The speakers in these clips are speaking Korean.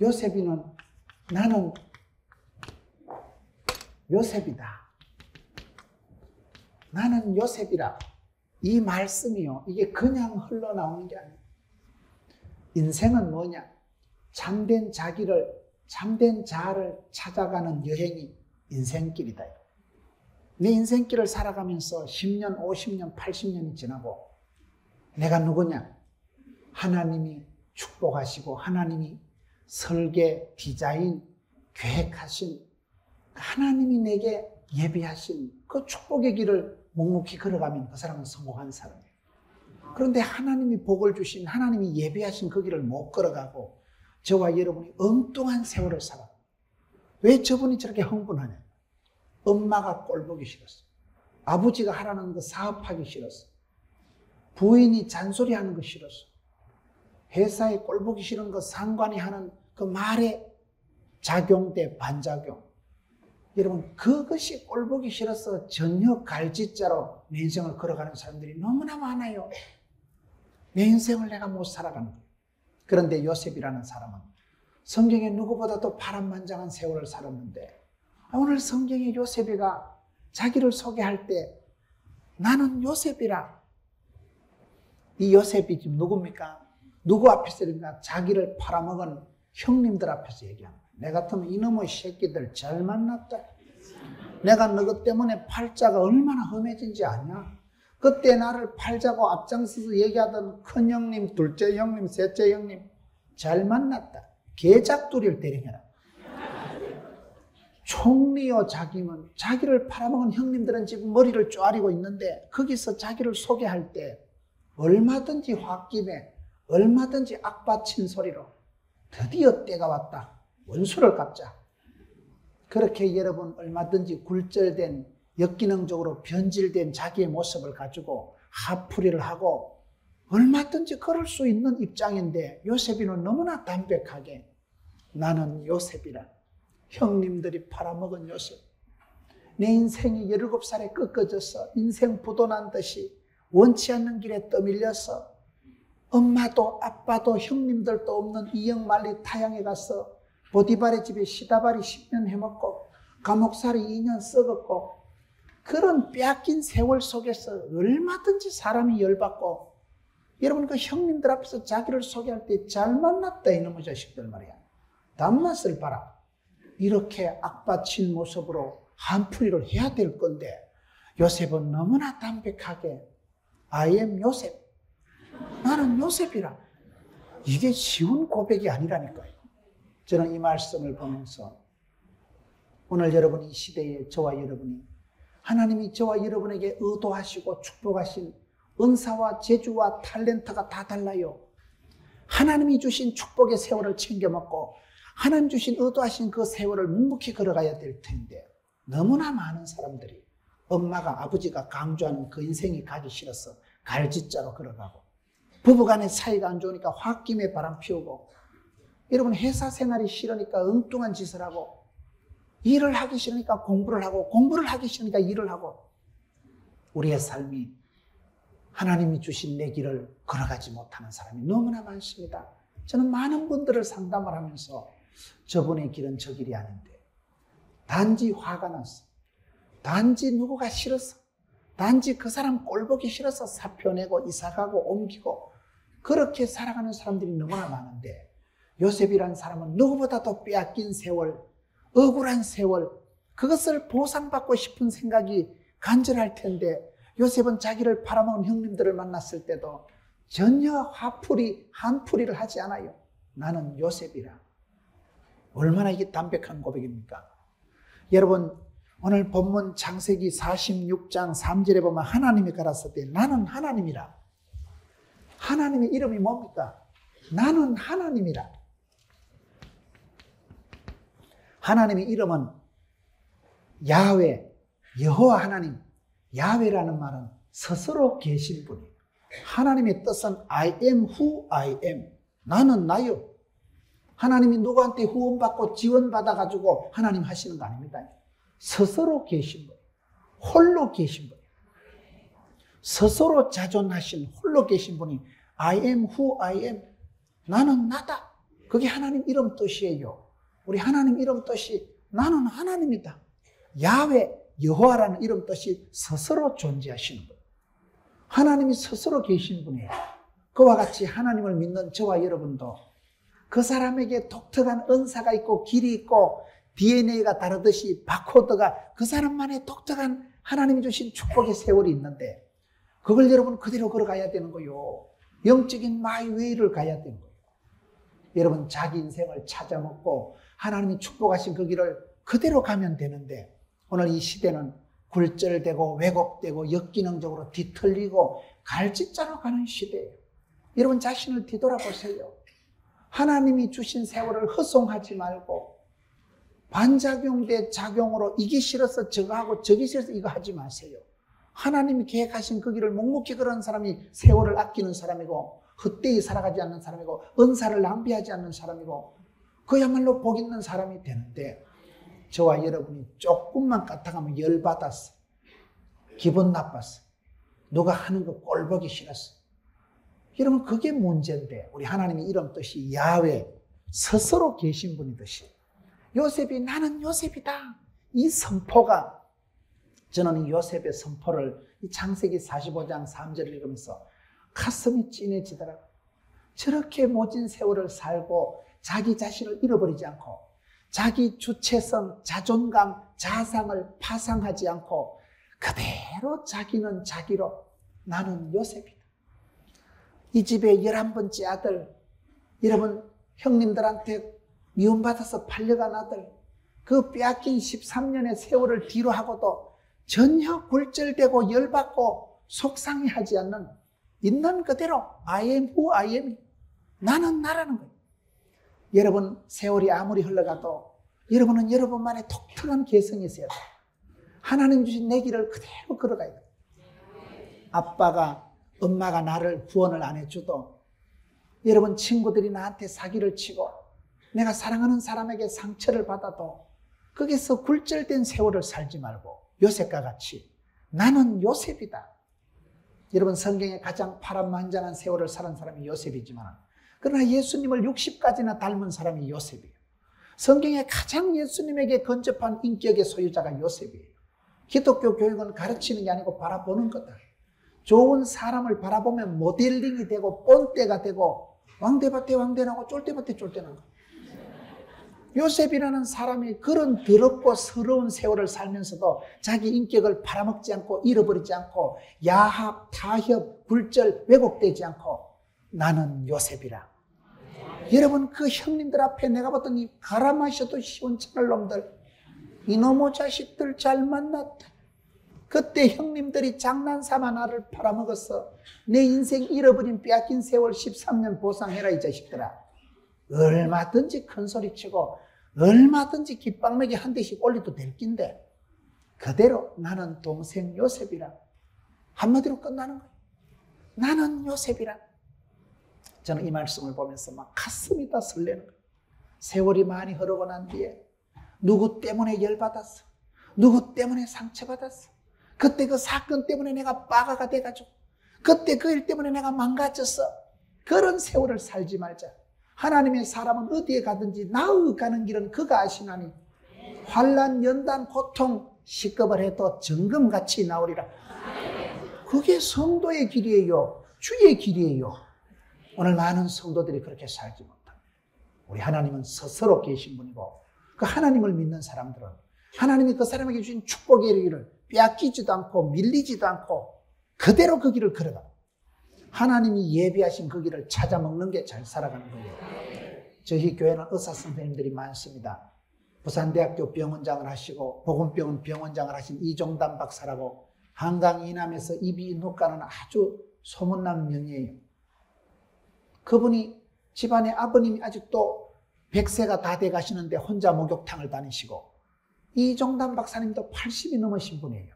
요셉이는 나는 요셉이다. 나는 요셉이라. 이 말씀이요. 이게 그냥 흘러나오는 게 아니에요. 인생은 뭐냐? 참된 자기를, 참된 자아를 찾아가는 여행이 인생길이다. 내 인생길을 살아가면서 10년, 50년, 80년이 지나고 내가 누구냐? 하나님이 축복하시고 하나님이 설계, 디자인, 계획하신 하나님이 내게 예비하신 그 축복의 길을 묵묵히 걸어가면 그 사람은 성공한 사람이에요. 그런데 하나님이 복을 주신 하나님이 예비하신 그 길을 못 걸어가고 저와 여러분이 엉뚱한 세월을 살아. 왜 저분이 저렇게 흥분하냐? 엄마가 꼴보기 싫었어. 아버지가 하라는 거 사업하기 싫었어. 부인이 잔소리하는 거 싫었어. 회사에 꼴보기 싫은 거 상관이 하는 그 말에 작용 대 반작용. 여러분 그것이 꼴보기 싫어서 전혀 갈짓자로 내 인생을 걸어가는 사람들이 너무나 많아요. 내 인생을 내가 못 살아가는 거예요. 그런데 요셉이라는 사람은 성경에 누구보다도 파란만장한 세월을 살았는데 오늘 성경에 요셉이가 자기를 소개할 때 나는 요셉이라. 이 요셉이 지금 누굽니까? 누구 앞에서 그러니까 자기를 팔아먹은 형님들 앞에서 얘기하는 거야. 내 같으면 이놈의 새끼들 잘 만났다. 내가 너희 때문에 팔자가 얼마나 험해진지 아냐? 그때 나를 팔자고 앞장서서 얘기하던 큰 형님, 둘째 형님, 셋째 형님 잘 만났다. 개작두리를 대령해라. 총리요 자기면 자기를 팔아먹은 형님들은 지금 머리를 쪼아리고 있는데 거기서 자기를 소개할 때 얼마든지 홧김에 얼마든지 악받친 소리로 드디어 때가 왔다. 원수를 갚자. 그렇게 여러분 얼마든지 굴절된 역기능적으로 변질된 자기의 모습을 가지고 화풀이를 하고 얼마든지 그럴 수 있는 입장인데 요셉이는 너무나 담백하게 나는 요셉이라. 형님들이 팔아먹은 요셉. 내 인생이 17살에 꺾어져서 인생 부도난 듯이 원치 않는 길에 떠밀려서 엄마도 아빠도 형님들도 없는 이역만리 타향에 가서 보디발의 집에 시다발이 10년 해먹고 감옥살이 2년 썩었고 그런 빼앗긴 세월 속에서 얼마든지 사람이 열받고 여러분 그 형님들 앞에서 자기를 소개할 때 잘 만났다 이놈의 자식들 말이야. 단맛을 봐라. 이렇게 악받친 모습으로 한풀이를 해야 될 건데 요셉은 너무나 담백하게 I am 요셉. 나는 요셉이라. 이게 쉬운 고백이 아니라니까요. 저는 이 말씀을 보면서 오늘 여러분 이 시대에 저와 여러분이 하나님이 저와 여러분에게 의도하시고 축복하신 은사와 재주와 탤런트가 다 달라요. 하나님이 주신 축복의 세월을 챙겨 먹고 하나님 주신 의도하신 그 세월을 묵묵히 걸어가야 될 텐데 너무나 많은 사람들이 엄마가 아버지가 강조하는 그 인생이 가기 싫어서 갈짓자로 걸어가고 부부간의 사이가 안 좋으니까 홧김에 바람 피우고 여러분 회사 생활이 싫으니까 엉뚱한 짓을 하고 일을 하기 싫으니까 공부를 하고 공부를 하기 싫으니까 일을 하고 우리의 삶이 하나님이 주신 내 길을 걸어가지 못하는 사람이 너무나 많습니다. 저는 많은 분들을 상담을 하면서 저분의 길은 저 길이 아닌데 단지 화가 났어. 단지 누구가 싫어서 단지 그 사람 꼴보기 싫어서 사표 내고 이사가고 옮기고 그렇게 살아가는 사람들이 너무나 많은데 요셉이라는 사람은 누구보다도 빼앗긴 세월, 억울한 세월 그것을 보상받고 싶은 생각이 간절할 텐데 요셉은 자기를 팔아먹은 형님들을 만났을 때도 전혀 한풀이를 하지 않아요. 나는 요셉이라. 얼마나 이게 담백한 고백입니까? 여러분 오늘 본문 창세기 46장 3절에 보면 하나님이 가라사대 때 나는 하나님이라. 하나님의 이름이 뭡니까? 나는 하나님이라. 하나님의 이름은 야훼, 여호와 하나님. 야훼라는 말은 스스로 계신 분이에요. 하나님의 뜻은 I am who I am. 나는 나요. 하나님이 누구한테 후원받고 지원받아가지고 하나님 하시는 거 아닙니다. 스스로 계신 분, 홀로 계신 분. 스스로 자존하신 홀로 계신 분이 I am who I am. 나는 나다. 그게 하나님 이름 뜻이에요. 우리 하나님 이름 뜻이 나는 하나님이다. 야훼, 여호와라는 이름 뜻이 스스로 존재하시는 분. 하나님이 스스로 계신 분이에요. 그와 같이 하나님을 믿는 저와 여러분도 그 사람에게 독특한 은사가 있고 길이 있고 DNA가 다르듯이 바코드가 그 사람만의 독특한 하나님이 주신 축복의 세월이 있는데 그걸 여러분 그대로 걸어가야 되는 거요. 영적인 마이웨이를 가야 되는 거예요. 여러분 자기 인생을 찾아먹고 하나님이 축복하신 그 길을 그대로 가면 되는데 오늘 이 시대는 굴절되고 왜곡되고 역기능적으로 뒤틀리고 갈짓자로 가는 시대예요. 여러분 자신을 뒤돌아보세요. 하나님이 주신 세월을 허송하지 말고 반작용 대 작용으로 이게 싫어서 저거 하고 저기 싫어서 이거 하지 마세요. 하나님이 계획하신 그 길을 묵묵히 걸은 사람이 세월을 아끼는 사람이고 헛되이 살아가지 않는 사람이고 은사를 낭비하지 않는 사람이고 그야말로 복 있는 사람이 되는데 저와 여러분이 조금만 까딱하면 열받았어. 기분 나빴어. 누가 하는 거 꼴보기 싫었어. 여러분 그게 문제인데 우리 하나님의 이름 뜻이 야훼 스스로 계신 분이듯이 요셉이 나는 요셉이다. 이 선포가 저는 이 요셉의 선포를 이 창세기 45장 3절을 읽으면서 가슴이 찐해지더라고요. 저렇게 모진 세월을 살고 자기 자신을 잃어버리지 않고 자기 주체성, 자존감, 자상을 파상하지 않고 그대로 자기는 자기로 나는 요셉이다. 이 집의 11번째 아들, 여러분 형님들한테 미움받아서 팔려간 아들, 그 빼앗긴 13년의 세월을 뒤로 하고도 전혀 굴절되고 열받고 속상해하지 않는 있는 그대로 I am who I am. 나는 나라는 거예요. 여러분 세월이 아무리 흘러가도 여러분은 여러분만의 독특한 개성이 있어야 돼요. 하나님 주신 내 길을 그대로 걸어가야 돼요. 아빠가 엄마가 나를 구원을 안 해줘도 여러분 친구들이 나한테 사기를 치고 내가 사랑하는 사람에게 상처를 받아도 거기서 굴절된 세월을 살지 말고 요셉과 같이 나는 요셉이다. 여러분 성경에 가장 파란만장한 세월을 살은 사람이 요셉이지만 그러나 예수님을 60까지나 닮은 사람이 요셉이에요. 성경에 가장 예수님에게 근접한 인격의 소유자가 요셉이에요. 기독교 교육은 가르치는 게 아니고 바라보는 거다. 좋은 사람을 바라보면 모델링이 되고 본때가 되고 왕대밭에 왕대나고 쫄대밭에 쫄대나고 요셉이라는 사람이 그런 더럽고 서러운 세월을 살면서도 자기 인격을 팔아먹지 않고 잃어버리지 않고 야합, 타협, 굴절, 왜곡되지 않고 나는 요셉이라. 여러분 그 형님들 앞에 내가 봤던 이 갈아 마셔도 시원찮을 놈들 이놈의 자식들 잘 만났다. 그때 형님들이 장난삼아 나를 팔아먹었어. 내 인생 잃어버린 빼앗긴 세월 13년 보상해라 이 자식들아. 얼마든지 큰 소리치고 얼마든지 깃방맥이 한 대씩 올려도 될 낀데 그대로 나는 동생 요셉이라. 한마디로 끝나는 거예요. 나는 요셉이라. 저는 이 말씀을 보면서 막 가슴이 다 설레는 거예요. 세월이 많이 흐르고 난 뒤에 누구 때문에 열받았어. 누구 때문에 상처받았어. 그때 그 사건 때문에 내가 빠가가 돼가지고 그때 그 일 때문에 내가 망가졌어. 그런 세월을 살지 말자. 하나님의 사람은 어디에 가든지 나의 가는 길은 그가 아시나니 환난, 연단, 고통, 시급을 해도 정금같이 나오리라. 그게 성도의 길이에요. 주의 길이에요. 오늘 많은 성도들이 그렇게 살지 못합니다. 우리 하나님은 스스로 계신 분이고 그 하나님을 믿는 사람들은 하나님이 그 사람에게 주신 축복의 길을 빼앗기지도 않고 밀리지도 않고 그대로 그 길을 걸어가. 하나님이 예비하신 그 길을 찾아 먹는 게 잘 살아가는 거예요. 저희 교회는 의사 선생님들이 많습니다. 부산대학교 병원장을 하시고 보건병원 병원장을 하신 이종단 박사라고 한강 이남에서 이비인후과는 아주 소문난 명의예요. 그분이 집안에 아버님이 아직도 100세가 다 돼 가시는데 혼자 목욕탕을 다니시고 이종단 박사님도 80이 넘으신 분이에요.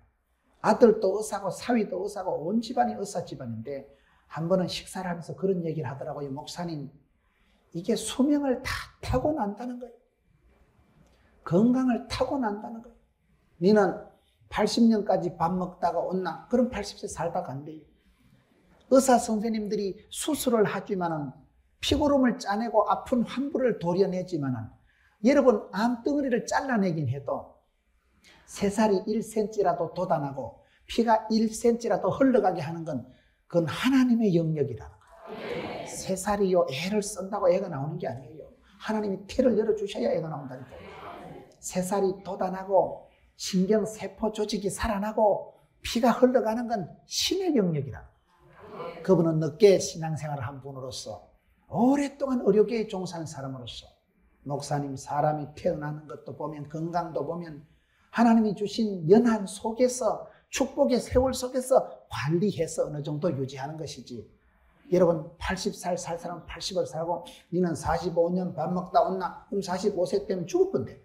아들도 의사고 사위도 의사고 온 집안이 의사 집안인데 한 번은 식사를 하면서 그런 얘기를 하더라고요. 목사님, 이게 수명을 다 타고난다는 거예요. 건강을 타고난다는 거예요. 너는 80년까지 밥 먹다가 온나? 그럼 80세 살다 간대요. 의사 선생님들이 수술을 하지만은 피고름을 짜내고 아픈 환부를 도려내지만은 여러분 암덩어리를 잘라내긴 해도 새살이 1cm라도 돋아나고 피가 1cm라도 흘러가게 하는 건 그건 하나님의 영역이라는 거예요. 새살이요 애를 쓴다고 애가 나오는 게 아니에요. 하나님이 태를 열어주셔야 애가 나온다니까요. 새살이 돋아나고 신경세포 조직이 살아나고 피가 흘러가는 건 신의 영역이라는 거예요. 그분은 늦게 신앙생활을 한 분으로서 오랫동안 의료계에 종사하는 사람으로서 목사님 사람이 태어나는 것도 보면 건강도 보면 하나님이 주신 연한 속에서 축복의 세월 속에서 관리해서 어느 정도 유지하는 것이지. 여러분 80살 살 사람은 80을 살고 니는 45년 밥 먹다 온나? 그럼 45세 때면 죽을 건데.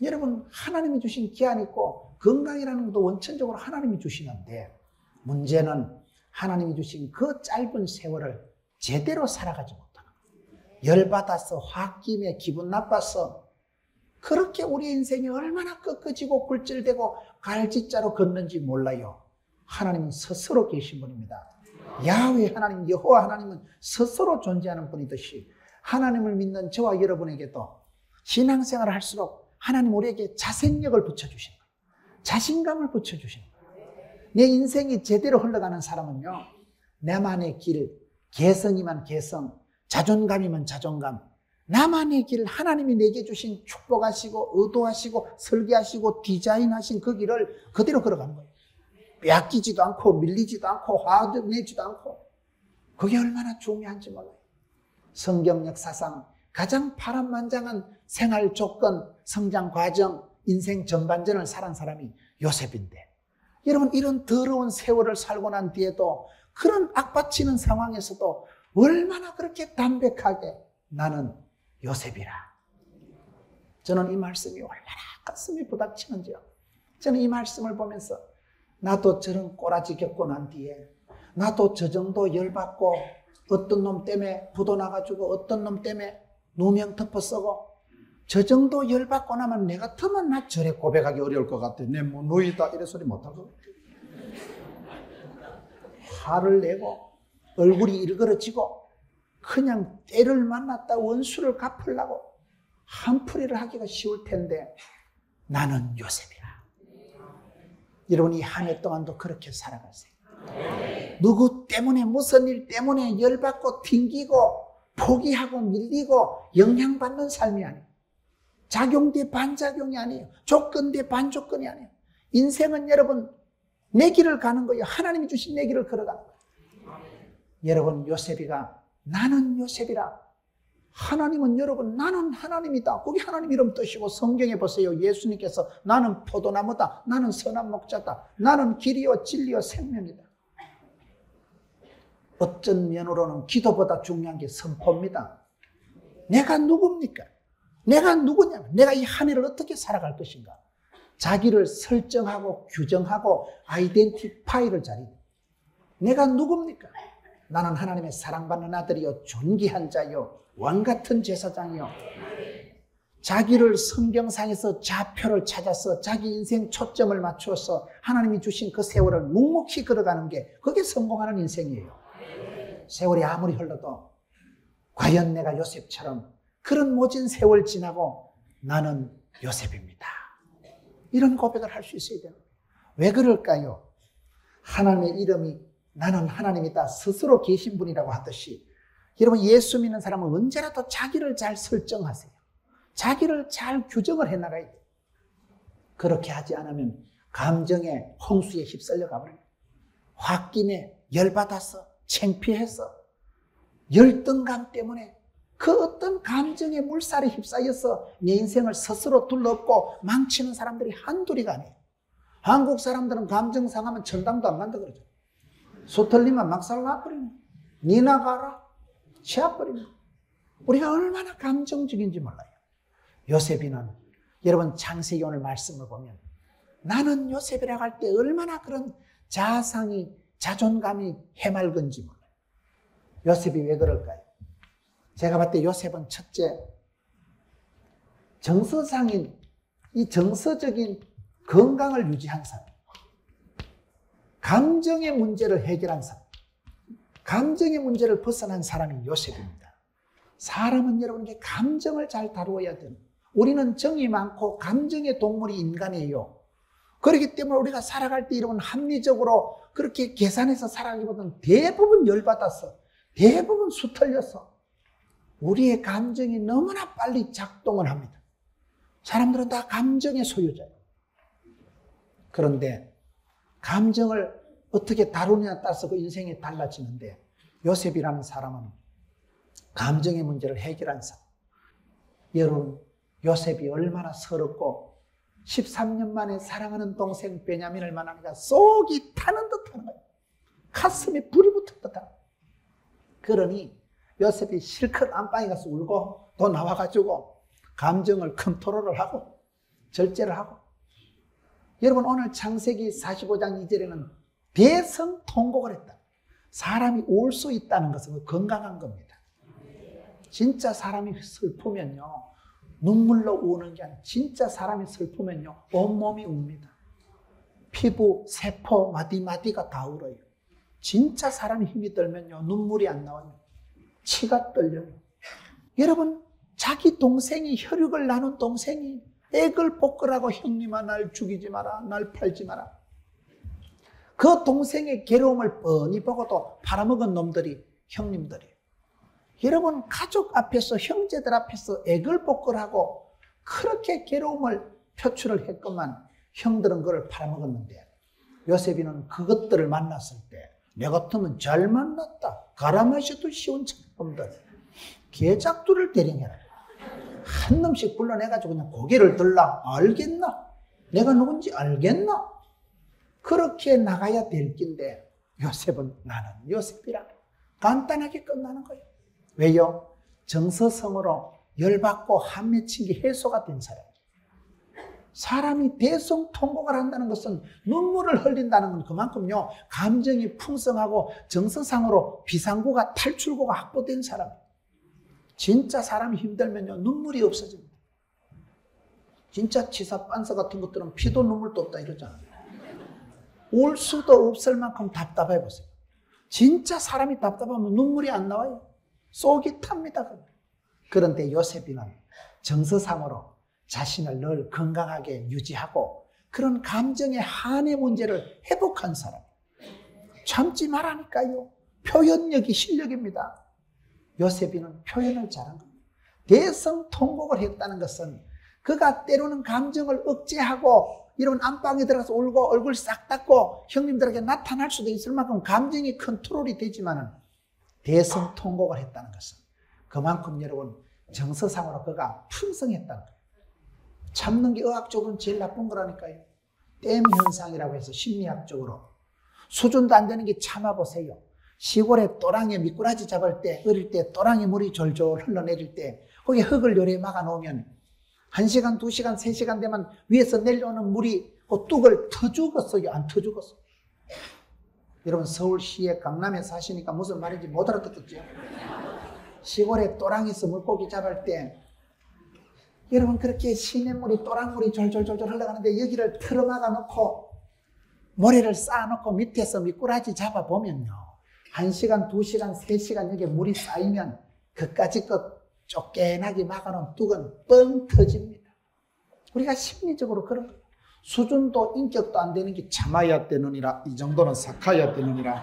여러분 하나님이 주신 기한이 있고 건강이라는 것도 원천적으로 하나님이 주시는데 문제는 하나님이 주신 그 짧은 세월을 제대로 살아가지 못하는 거예요. 열받아서 홧김에 기분 나빠서 그렇게 우리 인생이 얼마나 꺾어지고 굴절되고 갈짓자로 걷는지 몰라요. 하나님은 스스로 계신 분입니다. 야훼 하나님, 여호와 하나님은 스스로 존재하는 분이듯이 하나님을 믿는 저와 여러분에게도 신앙생활을 할수록 하나님 우리에게 자생력을 붙여주시는 거예요. 자신감을 붙여주시는 거예요. 내 인생이 제대로 흘러가는 사람은요, 나만의 길, 개성이면 개성, 자존감이면 자존감, 나만의 길, 하나님이 내게 주신 축복하시고 의도하시고 설계하시고 디자인하신 그 길을 그대로 걸어가는 거예요. 빼앗기지도 않고 밀리지도 않고 화내지도 않고. 그게 얼마나 중요한지 몰라요. 성경 역사상 가장 파란만장한 생활 조건, 성장 과정, 인생 전반전을 살은 사람이 요셉인데, 여러분 이런 더러운 세월을 살고 난 뒤에도 그런 악받치는 상황에서도 얼마나 그렇게 담백하게 나는 요셉이라. 저는 이 말씀이 얼마나 가슴이 부닥치는지요. 저는 이 말씀을 보면서 나도 저런 꼬라지 겪고 난 뒤에 나도 저 정도 열받고 어떤 놈 때문에 부도 나가지고 어떤 놈 때문에 누명 덮어 쓰고 저 정도 열받고 나면 내 같으면 나 저래 고백하기 어려울 것 같아. 내 뭐 누이다 이래 소리 못할 것 같아. 화를 내고 얼굴이 일그러지고 그냥 때를 만났다 원수를 갚으려고 한풀이를 하기가 쉬울 텐데 나는 요셉이라. 여러분 이 한 해 동안도 그렇게 살아가세요. 누구 때문에 무슨 일 때문에 열받고 튕기고 포기하고 밀리고 영향받는 삶이 아니에요. 작용 대 반작용이 아니에요. 조건 대 반조건이 아니에요. 인생은 여러분 내 길을 가는 거예요. 하나님이 주신 내 길을 걸어가는 거예요. 여러분 요셉이가 나는 요셉이라. 하나님은 여러분 나는 하나님이다. 거기 하나님 이름 뜻이고 성경에 보세요. 예수님께서 나는 포도나무다. 나는 선한 목자다. 나는 길이요 진리요 생명이다. 어쩐 면으로는 기도보다 중요한 게 선포입니다. 내가 누굽니까? 내가 누구냐? 내가 이 한 해를 어떻게 살아갈 것인가? 자기를 설정하고 규정하고 아이덴티파이를 잘해요. 내가 누굽니까? 나는 하나님의 사랑받는 아들이요 존귀한 자요 왕같은 제사장이요. 자기를 성경상에서 좌표를 찾아서 자기 인생 초점을 맞춰서 하나님이 주신 그 세월을 묵묵히 걸어가는 게 그게 성공하는 인생이에요. 세월이 아무리 흘러도 과연 내가 요셉처럼 그런 모진 세월 지나고 나는 요셉입니다. 이런 고백을 할 수 있어야 돼요. 왜 그럴까요? 하나님의 이름이 나는 하나님이다 스스로 계신 분이라고 하듯이 여러분 예수 믿는 사람은 언제라도 자기를 잘 설정하세요. 자기를 잘 규정을 해나가야 돼요. 그렇게 하지 않으면 감정의 홍수에 휩쓸려 가버립니다. 홧김에 열받아서 창피해서 열등감 때문에 그 어떤 감정의 물살에 휩싸여서 내 인생을 스스로 둘러엎고 망치는 사람들이 한둘이가 아니에요. 한국 사람들은 감정 상하면 천당도 안 간다 그러죠. 소털리면 막살 나버리네. 니 나가라. 치아버리네. 우리가 얼마나 감정적인지 몰라요. 요셉이는 여러분 창세기 오늘 말씀을 보면 나는 요셉이라고 할 때 얼마나 그런 자상이 자존감이 해맑은지 몰라요. 요셉이 왜 그럴까요? 제가 봤을 때 요셉은 첫째 정서상인 이 정서적인 건강을 유지한 사람, 감정의 문제를 해결한 사람, 감정의 문제를 벗어난 사람이 요셉입니다. 사람은 여러분께 감정을 잘 다루어야 돼요. 우리는 정이 많고 감정의 동물이 인간이에요. 그렇기 때문에 우리가 살아갈 때 이런 합리적으로 그렇게 계산해서 살아가기보다는 대부분 열받았어. 대부분 수틀렸어. 우리의 감정이 너무나 빨리 작동을 합니다. 사람들은 다 감정의 소유자예요. 그런데 감정을 어떻게 다루느냐에 따라서 그 인생이 달라지는데 요셉이라는 사람은 감정의 문제를 해결한 사람. 여러분, 요셉이 얼마나 서럽고 13년 만에 사랑하는 동생 베냐민을 만나니까 속이 타는 듯한 거예요. 가슴에 불이 붙은 듯한 거예요. 그러니 요셉이 실컷 안방에 가서 울고 또 나와가지고 감정을 컨트롤을 하고 절제를 하고. 여러분, 오늘 창세기 45장 2절에는 대성통곡을 했다. 사람이 울 수 있다는 것은 건강한 겁니다. 진짜 사람이 슬프면요, 눈물로 우는 게 아니라 진짜 사람이 슬프면요, 온몸이 웁니다. 피부, 세포, 마디마디가 다 울어요. 진짜 사람이 힘이 들면요, 눈물이 안 나와요. 치가 떨려요. 여러분, 자기 동생이, 혈육을 나눈 동생이 애걸 복걸하고 형님아 날 죽이지 마라, 날 팔지 마라. 그 동생의 괴로움을 뻔히 보고도 팔아먹은 놈들이 형님들이에요. 여러분, 가족 앞에서, 형제들 앞에서 애걸 복걸하고 그렇게 괴로움을 표출을 했건만 형들은 그걸 팔아먹었는데, 요셉이는 그것들을 만났을 때 내 같으면 잘 만났다, 갈아 마셔도 쉬운 놈들, 개작두를 대령해라. 한 놈씩 불러내가지고 그냥 고개를 들라. 알겠나? 내가 누군지 알겠나? 그렇게 나가야 될 긴데 요셉은 나는 요셉이라 간단하게 끝나는 거예요. 왜요? 정서성으로 열받고 한맺힌 게 해소가 된 사람. 사람이 대성통곡을 한다는 것은 눈물을 흘린다는 건 그만큼요, 감정이 풍성하고 정서상으로 비상구가, 탈출구가 확보된 사람. 진짜 사람이 힘들면요, 눈물이 없어집니다. 진짜 치사 빤서 같은 것들은 피도 눈물도 없다 이러잖아요. 울 수도 없을 만큼 답답해 보세요. 진짜 사람이 답답하면 눈물이 안 나와요. 속이 탑니다. 그런데 요셉이는 정서상으로 자신을 늘 건강하게 유지하고 그런 감정의 한의 문제를 회복한 사람. 참지 말라니까요. 표현력이 실력입니다. 요셉이는 표현을 잘한 겁니다. 대성통곡을 했다는 것은 그가 때로는 감정을 억제하고 이런 안방에 들어가서 울고 얼굴 싹 닦고 형님들에게 나타날 수도 있을 만큼 감정이 컨트롤이 되지만은 대성통곡을 했다는 것은 그만큼 여러분 정서상으로 그가 풍성했다는 거예요. 참는 게 의학적으로는 제일 나쁜 거라니까요. 댐 현상이라고 해서 심리학적으로 수준도 안 되는 게 참아보세요. 시골에 또랑에 미꾸라지 잡을 때, 어릴 때 또랑에 물이 졸졸 흘러내릴 때 거기에 흙을 요래 막아놓으면 1시간, 2시간, 3시간 되면 위에서 내려오는 물이 그 뚝을 터죽었어요? 안 터죽었어요? 여러분, 서울시에 강남에 사시니까 무슨 말인지 못 알아듣겠죠? 시골에 또랑에서 물고기 잡을 때 여러분, 그렇게 시냇물이, 또랑물이 졸졸졸졸 흘러가는데 여기를 틀어막아 놓고 모래를 쌓아놓고 밑에서 미꾸라지 잡아보면요, 1시간, 2시간, 3시간 여기에 물이 쌓이면 그까짓 것 쫓겨나게 막아놓은 뚝은 뻥 터집니다. 우리가 심리적으로 그런 거예요. 수준도 인격도 안 되는 게 참아야 되느니라, 이 정도는 삭아야 되느니라.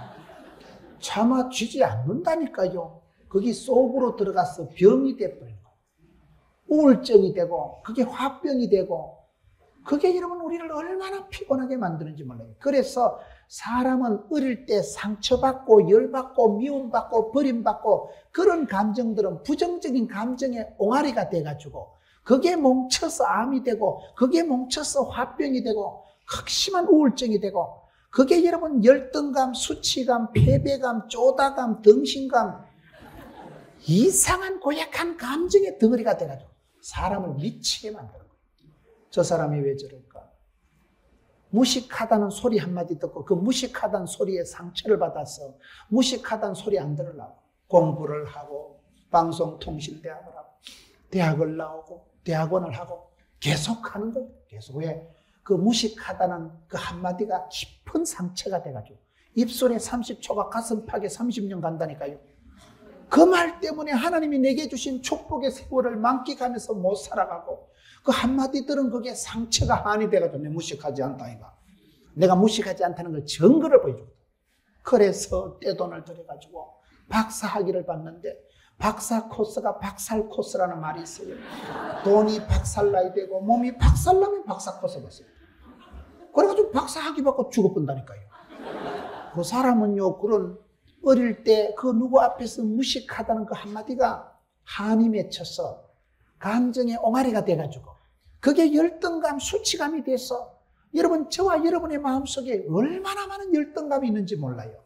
참아쥐지 않는다니까요. 거기 속으로 들어가서 병이 돼버린 거예요. 우울증이 되고 그게 화병이 되고 그게 여러분 우리를 얼마나 피곤하게 만드는지 몰라요. 그래서 사람은 어릴 때 상처받고 열받고 미움받고 버림받고 그런 감정들은 부정적인 감정의 옹알이가 돼가지고 그게 뭉쳐서 암이 되고 그게 뭉쳐서 화병이 되고 극심한 우울증이 되고 그게 여러분 열등감, 수치감, 패배감, 쪼다감, 덩신감 이상한 고약한 감정의 덩어리가 돼가지고 사람을 미치게 만드는 거예요. 저 사람이 왜 저럴까? 무식하다는 소리 한마디 듣고 그 무식하다는 소리에 상처를 받아서 무식하다는 소리 안 들으려고 공부를 하고 방송통신대학을 하고 대학을 나오고 대학원을 하고 계속 하는 거예요. 계속. 왜? 그 무식하다는 그 한마디가 깊은 상처가 돼가지고 입술에 30초가 가슴팍에 30년 간다니까요. 그 말 때문에 하나님이 내게 주신 축복의 세월을 만끽하면서 못 살아가고 그 한마디들은 그게 상처가 한이 돼가지고 내 무식하지 않다 이가. 내가 무식하지 않다는 걸 증거를 보여주거든. 그래서 떼돈을 들여가지고 박사학위를 받는데 박사 코스가 박살 코스라는 말이 있어요. 돈이 박살나야 되고 몸이 박살나면 박사 코스 봤어요. 그래가지고 박사학위 받고 죽어본다니까요. 그 사람은요, 그런 어릴 때 그 누구 앞에서 무식하다는 그 한마디가 한이 맺혀서 감정의 옹알이가 돼가지고 그게 열등감, 수치감이 돼서 여러분, 저와 여러분의 마음속에 얼마나 많은 열등감이 있는지 몰라요.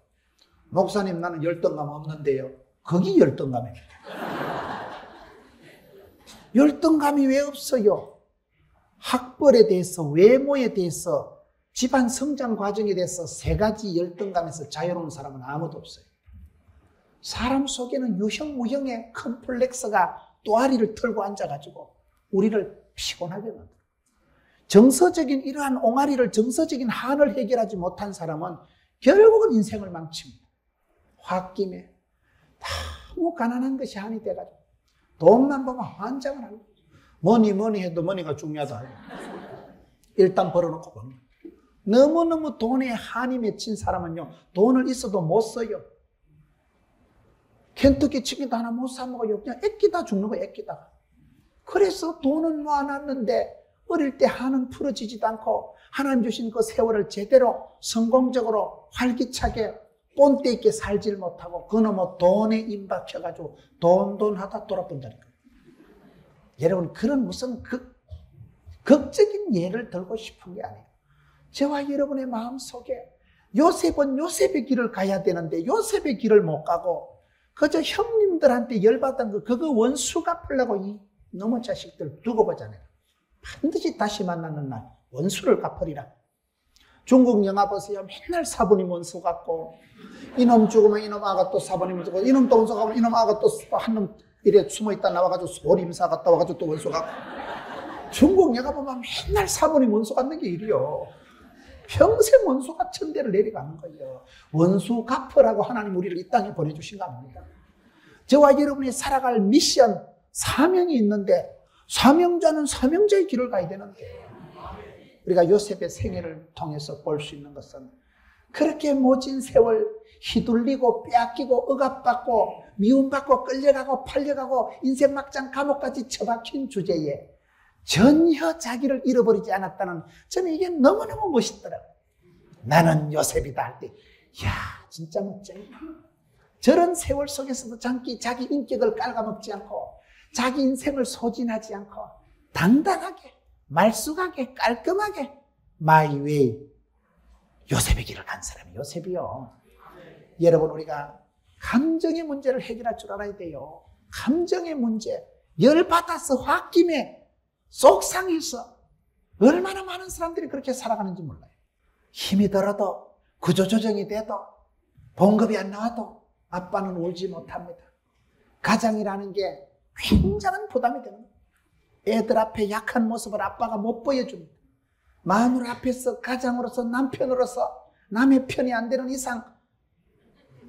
목사님, 나는 열등감 없는데요. 거기 열등감입니다. 열등감이 왜 없어요? 학벌에 대해서, 외모에 대해서, 집안 성장 과정에 대해서 세 가지 열등감에서 자유로운 사람은 아무도 없어요. 사람 속에는 유형무형의 컴플렉스가 또아리를 털고 앉아가지고 우리를 피곤하게 만들어요. 정서적인 이러한 옹알이를, 정서적인 한을 해결하지 못한 사람은 결국은 인생을 망칩니다. 홧김에 너무 가난한 것이 한이 돼가지고 돈만 보면 환장을 하고 뭐니 해도 머니가 중요하다. 일단 벌어놓고 봅니다. 너무너무 돈에 한이 맺힌 사람은요, 돈을 있어도 못 써요. 켄터키 치킨도 하나 못 사 먹어요. 그냥 애끼다 죽는 거예요, 애끼다가. 그래서 돈은 모아놨는데 어릴 때 한은 풀어지지도 않고 하나님 주신 그 세월을 제대로 성공적으로 활기차게 본때 있게 살질 못하고 그놈의 돈에 임박혀가지고 돈 하다 돌아본다니까요. 여러분, 그런 무슨 극적인 예를 들고 싶은 게 아니에요. 저와 여러분의 마음속에 요셉은 요셉의 길을 가야 되는데 요셉의 길을 못 가고 그저 형님들한테 열받은 거 그거 원수 갚으려고 이 너무 자식들 두고 보잖아요. 반드시 다시 만나는 날 원수를 갚으리라. 중국 영화 보세요. 맨날 사부님 원수 갚고 이놈 죽으면 이놈 아가 또 사부님 원수 갚고 이놈 또 원수 갚고 이놈 아가 또 한 놈 이래 숨어있다 나와가지고 소림사 갔다 와가지고 또 원수 갚고. 중국 영화 보면 맨날 사부님 원수 갚는 게 일이요. 평생 원수가 천대를 내려가는 거예요. 원수 갚으라고 하나님 우리를 이 땅에 보내주신 거 아닙니까? 저와 여러분이 살아갈 미션, 사명이 있는데 사명자는 사명자의 길을 가야 되는데 우리가 요셉의 생애를 통해서 볼 수 있는 것은 그렇게 모진 세월 휘둘리고 빼앗기고 억압받고 미움받고 끌려가고 팔려가고 인생 막장 감옥까지 처박힌 주제에 전혀 자기를 잃어버리지 않았다는, 저는 이게 너무너무 멋있더라고요. 나는 요셉이다 할 때, 이야, 진짜 멋쟁이다. 저런 세월 속에서도 자기 인격을 깔아먹지 않고 자기 인생을 소진하지 않고 당당하게, 말쑥하게, 깔끔하게 My way, 요셉의 길을 간 사람이 요셉이요. 여러분, 우리가 감정의 문제를 해결할 줄 알아야 돼요. 감정의 문제, 열받아서 홧김에 속상해서 얼마나 많은 사람들이 그렇게 살아가는지 몰라요. 힘이 들어도 구조조정이 돼도 봉급이 안 나와도 아빠는 울지 못합니다. 가장이라는 게 굉장한 부담이 되는 거예요. 애들 앞에 약한 모습을 아빠가 못 보여줍니다. 마누라 앞에서 가장으로서 남편으로서 남의 편이 안 되는 이상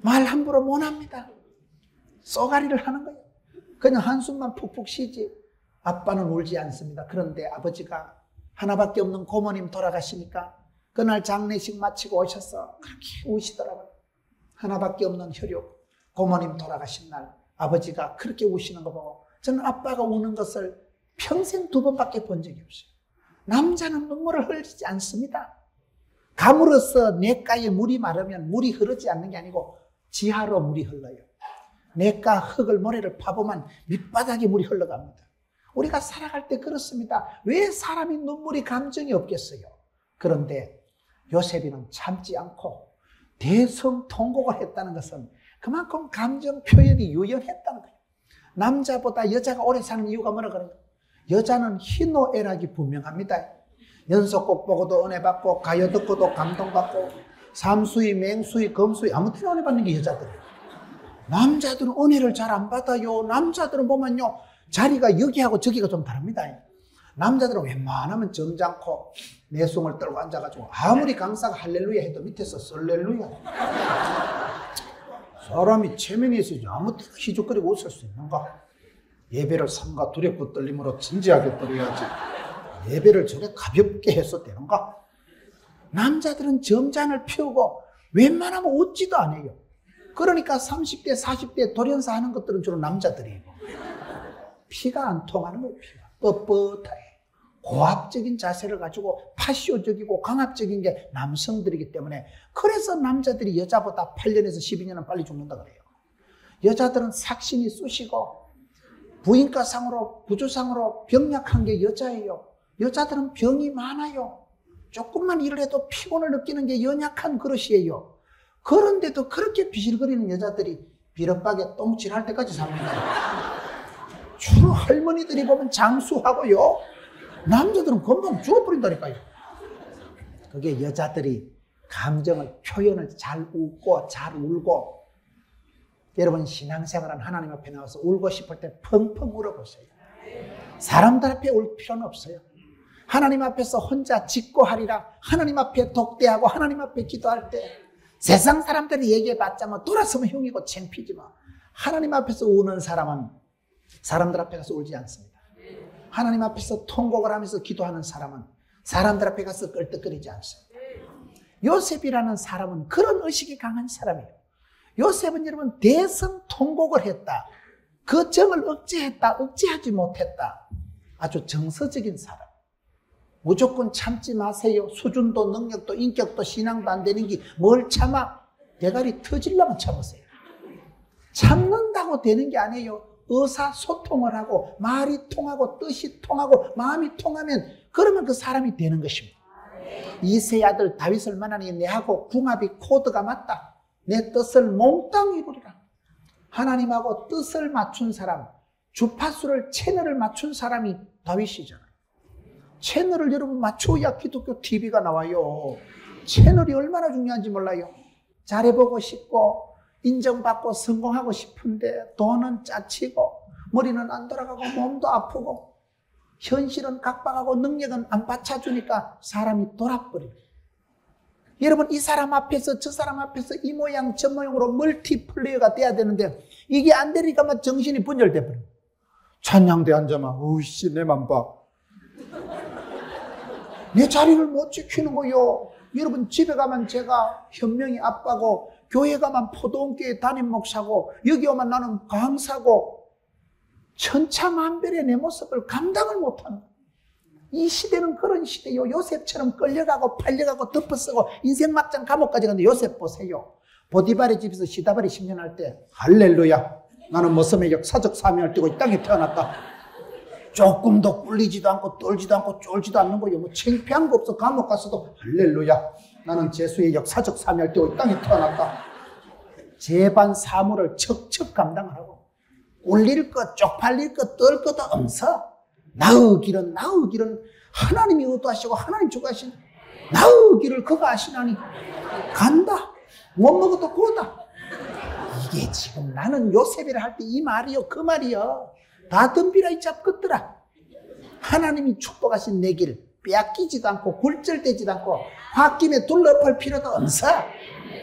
말 함부로 못 합니다. 쏘가리를 하는 거예요. 그냥 한숨만 푹푹 쉬지. 아빠는 울지 않습니다. 그런데 아버지가 하나밖에 없는 고모님 돌아가시니까 그날 장례식 마치고 오셔서 그렇게 우시더라고요. 하나밖에 없는 혈육, 고모님 돌아가신 날 아버지가 그렇게 우시는 거 보고 저는 아빠가 우는 것을 평생 2번밖에 본 적이 없어요. 남자는 눈물을 흘리지 않습니다. 가물어서 냇가에 물이 마르면 물이 흐르지 않는 게 아니고 지하로 물이 흘러요. 냇가 흙을 모래를 파보면 밑바닥에 물이 흘러갑니다. 우리가 살아갈 때 그렇습니다. 왜 사람이 눈물이 감정이 없겠어요? 그런데 요셉이는 참지 않고 대성통곡을 했다는 것은 그만큼 감정 표현이 유연했다는 거예요. 남자보다 여자가 오래 사는 이유가 뭐라 그래요? 여자는 희노애락이 분명합니다. 연속곡 보고도 은혜 받고 가요 듣고도 감동받고 삼수이, 맹수이, 검수이 아무 때나 은혜 받는 게 여자들이에요. 남자들은 은혜를 잘 안 받아요. 남자들은 보면요 자리가 여기하고 저기가 좀 다릅니다. 남자들은 웬만하면 점잖고 내숭을 떨고 앉아가지고 아무리 강사가 할렐루야 해도 밑에서 썰렐루야. 사람이 체면이 있어야지 아무 때나 희죽거리고 웃을 수 있는가? 예배를 삼가 두렵고 떨림으로 진지하게 드려야지. 예배를 저래 가볍게 해서 되는가? 남자들은 점잔을 피우고 웬만하면 웃지도 않아요. 그러니까 30대, 40대 돌연사 하는 것들은 주로 남자들이에요. 피가 안 통하는 거예요. 피가 뻣뻣하게 고압적인 자세를 가지고 파쇼적이고 강압적인 게 남성들이기 때문에, 그래서 남자들이 여자보다 8년에서 12년은 빨리 죽는다 그래요. 여자들은 삭신이 쑤시고 부인과상으로 구조상으로 병약한 게 여자예요. 여자들은 병이 많아요. 조금만 일을 해도 피곤을 느끼는 게 연약한 그릇이에요. 그런데도 그렇게 비실거리는 여자들이 비րջ박에 똥칠할 때까지 삽니다. 주로 할머니들이 보면 장수하고요. 남자들은 금방 죽어버린다니까요. 그게 여자들이 감정을 표현을 잘 웃고 잘 울고, 여러분 신앙생활은 하나님 앞에 나와서 울고 싶을 때 펑펑 울어보세요. 사람들 앞에 울 필요는 없어요. 하나님 앞에서 혼자 직고하리라 하나님 앞에 독대하고 하나님 앞에 기도할 때 세상 사람들이 얘기해봤자 뭐 돌아서면 흉이고 창피지만, 하나님 앞에서 우는 사람은 사람들 앞에 가서 울지 않습니다. 하나님 앞에서 통곡을 하면서 기도하는 사람은 사람들 앞에 가서 끌떡거리지 않습니다. 요셉이라는 사람은 그런 의식이 강한 사람이에요. 요셉은 여러분 대성 통곡을 했다. 그 정을 억제했다. 억제하지 못했다. 아주 정서적인 사람. 무조건 참지 마세요. 수준도 능력도 인격도 신앙도 안 되는 게 뭘 참아? 대가리 터질라면 참으세요. 참는다고 되는 게 아니에요. 의사소통을 하고 말이 통하고 뜻이 통하고 마음이 통하면 그러면 그 사람이 되는 것입니다. 이세의 아들 다윗을 만나니 내하고 궁합이 코드가 맞다. 내 뜻을 몽땅 이루리라. 하나님하고 뜻을 맞춘 사람, 주파수를 채널을 맞춘 사람이 다윗이잖아요. 채널을 여러분 맞춰야 기독교 TV가 나와요. 채널이 얼마나 중요한지 몰라요. 잘해보고 싶고 인정받고 성공하고 싶은데 돈은 짜치고 머리는 안 돌아가고 몸도 아프고 현실은 각박하고 능력은 안 받쳐주니까 사람이 돌아버려요. 여러분 이 사람 앞에서 저 사람 앞에서 이 모양 저 모양으로 멀티플레이어가 돼야 되는데 이게 안 되니까 막 정신이 분열돼 버려요. 찬양대 앉아만 으이씨 내만 봐. 내 자리를 못 지키는 거요. 여러분 집에 가면 제가 현명히 아빠고 교회 가면 포도원교회 담임 목사고 여기 오면 나는 강사고 천차만별의 내 모습을 감당을 못하는 거예요. 이 시대는 그런 시대요. 요셉처럼 끌려가고 팔려가고 덮어쓰고 인생 막장 감옥까지 갔는데 요셉 보세요. 보디발의 집에서 시다발이 10년 할 때 할렐루야 나는 모섬의 역사적 사명을 띠고 이 땅에 태어났다. 조금도 꿀리지도 않고 떨지도 않고 쫄지도 않는 거예요. 뭐 창피한 거 없어. 감옥 갔어도 할렐루야 나는 제수의 역사적 사명을 띠고 이 땅에 태어났다. 재반 사물을 척척 감당을 하고 울릴 것 쪽팔릴 것 떨 것도 없어. 나의 길은 하나님이 의도하시고 하나님 주관하신 나의 길을 그가 아시나니 간다. 못 먹어도 구하다. 이게 지금 나는 요셉이라 할 때 이 말이요 그 말이요 다 덤비라 이 잡것들아. 하나님이 축복하신 내 길 빼앗기지도 않고 굴절되지도 않고 홧김에 둘러볼 필요도 없어.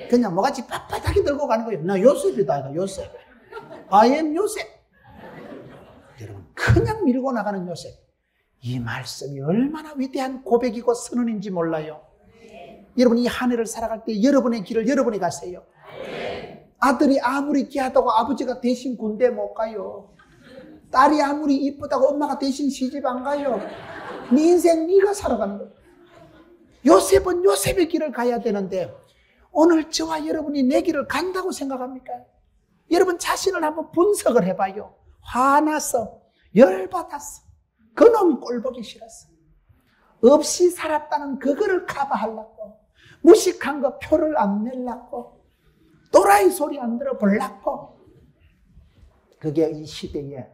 그냥 뭐같이 빳빳하게 들고 가는 거예요. 나 요셉이다. 요셉. I am 요셉. 여러분 그냥 밀고 나가는 요셉. 이 말씀이 얼마나 위대한 고백이고 선언인지 몰라요. 여러분 이 한 해를 살아갈 때 여러분의 길을 여러분이 가세요. 아들이 아무리 귀하다고 아버지가 대신 군대 못 가요. 딸이 아무리 이쁘다고 엄마가 대신 시집 안 가요. 네 인생 네가 살아가는 거예요. 요셉은 요셉의 길을 가야 되는데 오늘 저와 여러분이 내 길을 간다고 생각합니까? 여러분 자신을 한번 분석을 해봐요. 화나서 열받았어. 그놈 꼴보기 싫었어. 없이 살았다는 그거를 커버하려고 무식한 거 표를 안 내려고 또라이 소리 안 들어보려고. 그게 이 시대에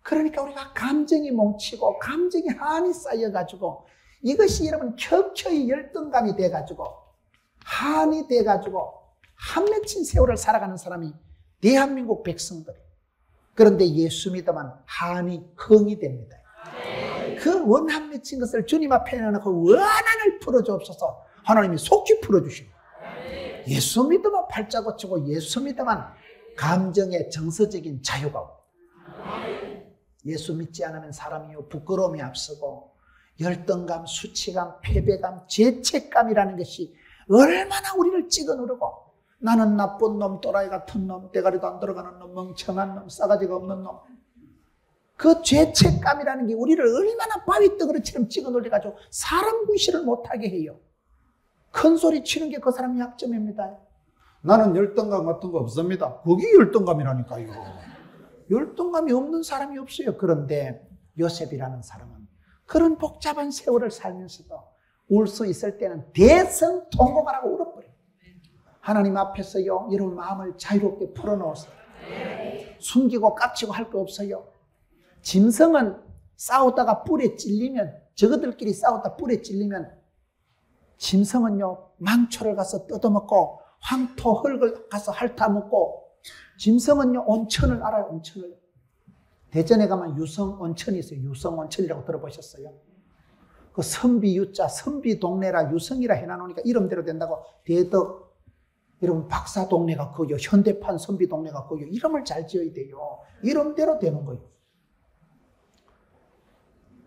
그러니까 우리가 감정이 뭉치고 감정이 한이 쌓여가지고 이것이 여러분 켜켜이 열등감이 돼가지고 한이 돼가지고 한 맺힌 세월을 살아가는 사람이 대한민국 백성들. 그런데 예수 믿으면 한이 흥이 됩니다. 그 원한 맺힌 것을 주님 앞에 내놓고 원한을 풀어주옵소서. 하나님이 속히 풀어주시고, 예수 믿으면 팔자 고치고 예수 믿으면 감정의 정서적인 자유가 오고, 예수 믿지 않으면 사람이 부끄러움이 앞서고 열등감, 수치감, 패배감, 죄책감이라는 것이 얼마나 우리를 찍어 누르고, 나는 나쁜 놈, 또라이 같은 놈, 대가리도 안 들어가는 놈, 멍청한 놈, 싸가지가 없는 놈. 그 죄책감이라는 게 우리를 얼마나 바위덩어리처럼 찍어 눌려가지고 사람 구실을 못하게 해요. 큰 소리 치는 게 그 사람의 약점입니다. 나는 열등감 같은 거 없습니다. 그게 열등감이라니까요. 열등감이 없는 사람이 없어요. 그런데 요셉이라는 사람은 그런 복잡한 세월을 살면서도 울 수 있을 때는 대성통곡하라고 울어버려요. 하나님 앞에서요, 여러분 마음을 자유롭게 풀어놓으세요. 숨기고 깝치고 할 거 없어요. 짐승은 싸우다가 뿔에 찔리면, 저것들끼리 싸우다 뿔에 찔리면 짐승은요 망초를 가서 뜯어먹고 황토 흙을 가서 핥아먹고, 짐승은요 온천을 알아요. 온천을. 대전에 가면 유성 온천이 있어요. 유성 온천이라고 들어보셨어요? 그 선비 유자, 선비 동네라 유성이라 해놔놓으니까 이름대로 된다고. 대덕, 여러분 박사 동네가 그거요. 현대판 선비 동네가 그거요. 이름을 잘 지어야 돼요. 이름대로 되는 거예요.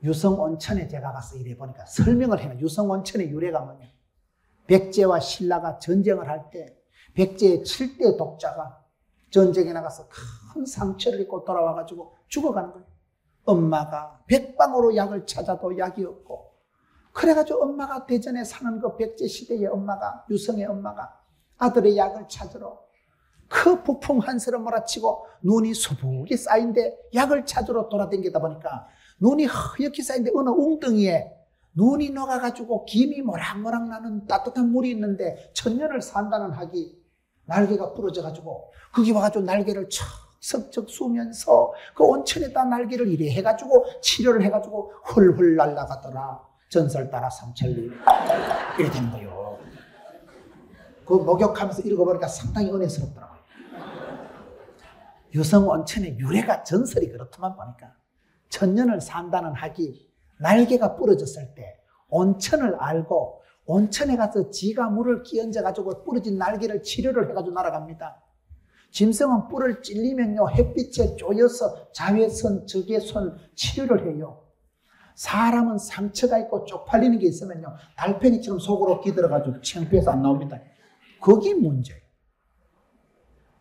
유성 온천에 제가 가서 일해 보니까 설명을 해요. 유성 온천의 유래가 뭐냐? 백제와 신라가 전쟁을 할 때 백제의 7대 독자가 전쟁에 나가서 큰 상처를 입고 돌아와가지고 죽어가는 거예요. 엄마가 백방으로 약을 찾아도 약이 없고, 그래가지고 엄마가 대전에 사는 그 백제 시대의 엄마가, 유성의 엄마가 아들의 약을 찾으러 그 북풍 한스를 몰아치고 눈이 수북이 쌓인데 약을 찾으러 돌아다니다 보니까 눈이 허옇게 쌓인데 어느 웅덩이에 눈이 녹아가지고 김이 모락모락 나는 따뜻한 물이 있는데 천년을 산다는 학이 날개가 부러져가지고 거기 와가지고 날개를 척척 쑤면서 그 온천에다 날개를 이래 해가지고 치료를 해가지고 훌훌 날아가더라. 전설 따라 삼천리. 이래 되는 거예요. 그 목욕하면서 읽어보니까 상당히 은혜스럽더라고요. 유성 온천의 유래가 전설이 그렇더만 보니까 천년을 산다는 학이 날개가 부러졌을 때 온천을 알고 온천에 가서 지가 물을 끼얹어가지고 부러진 날개를 치료를 해가지고 날아갑니다. 짐승은 뿔을 찔리면요 햇빛에 쪼여서 자외선, 적외선 치료를 해요. 사람은 상처가 있고 쪽팔리는 게 있으면요 달팽이처럼 속으로 기들어가지고 창피해서 안 나옵니다. 그게 문제예요.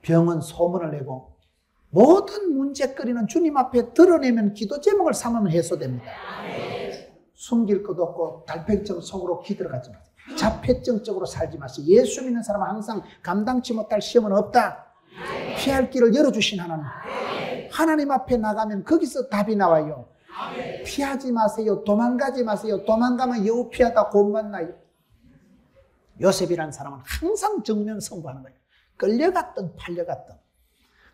병은 소문을 내고 모든 문제거리는 주님 앞에 드러내면 기도 제목을 삼으면 해소됩니다. 숨길 것도 없고 달팽이처럼 속으로 기들어가지 마세요. 자폐증적으로 살지 마세요. 예수 믿는 사람은 항상 감당치 못할 시험은 없다. 피할 길을 열어주신 하나님. 하나님 앞에 나가면 거기서 답이 나와요. 피하지 마세요. 도망가지 마세요. 도망가면 여우 피하다 곧 만나요. 요셉이라는 사람은 항상 정면 선고하는 거예요. 끌려갔든 팔려갔든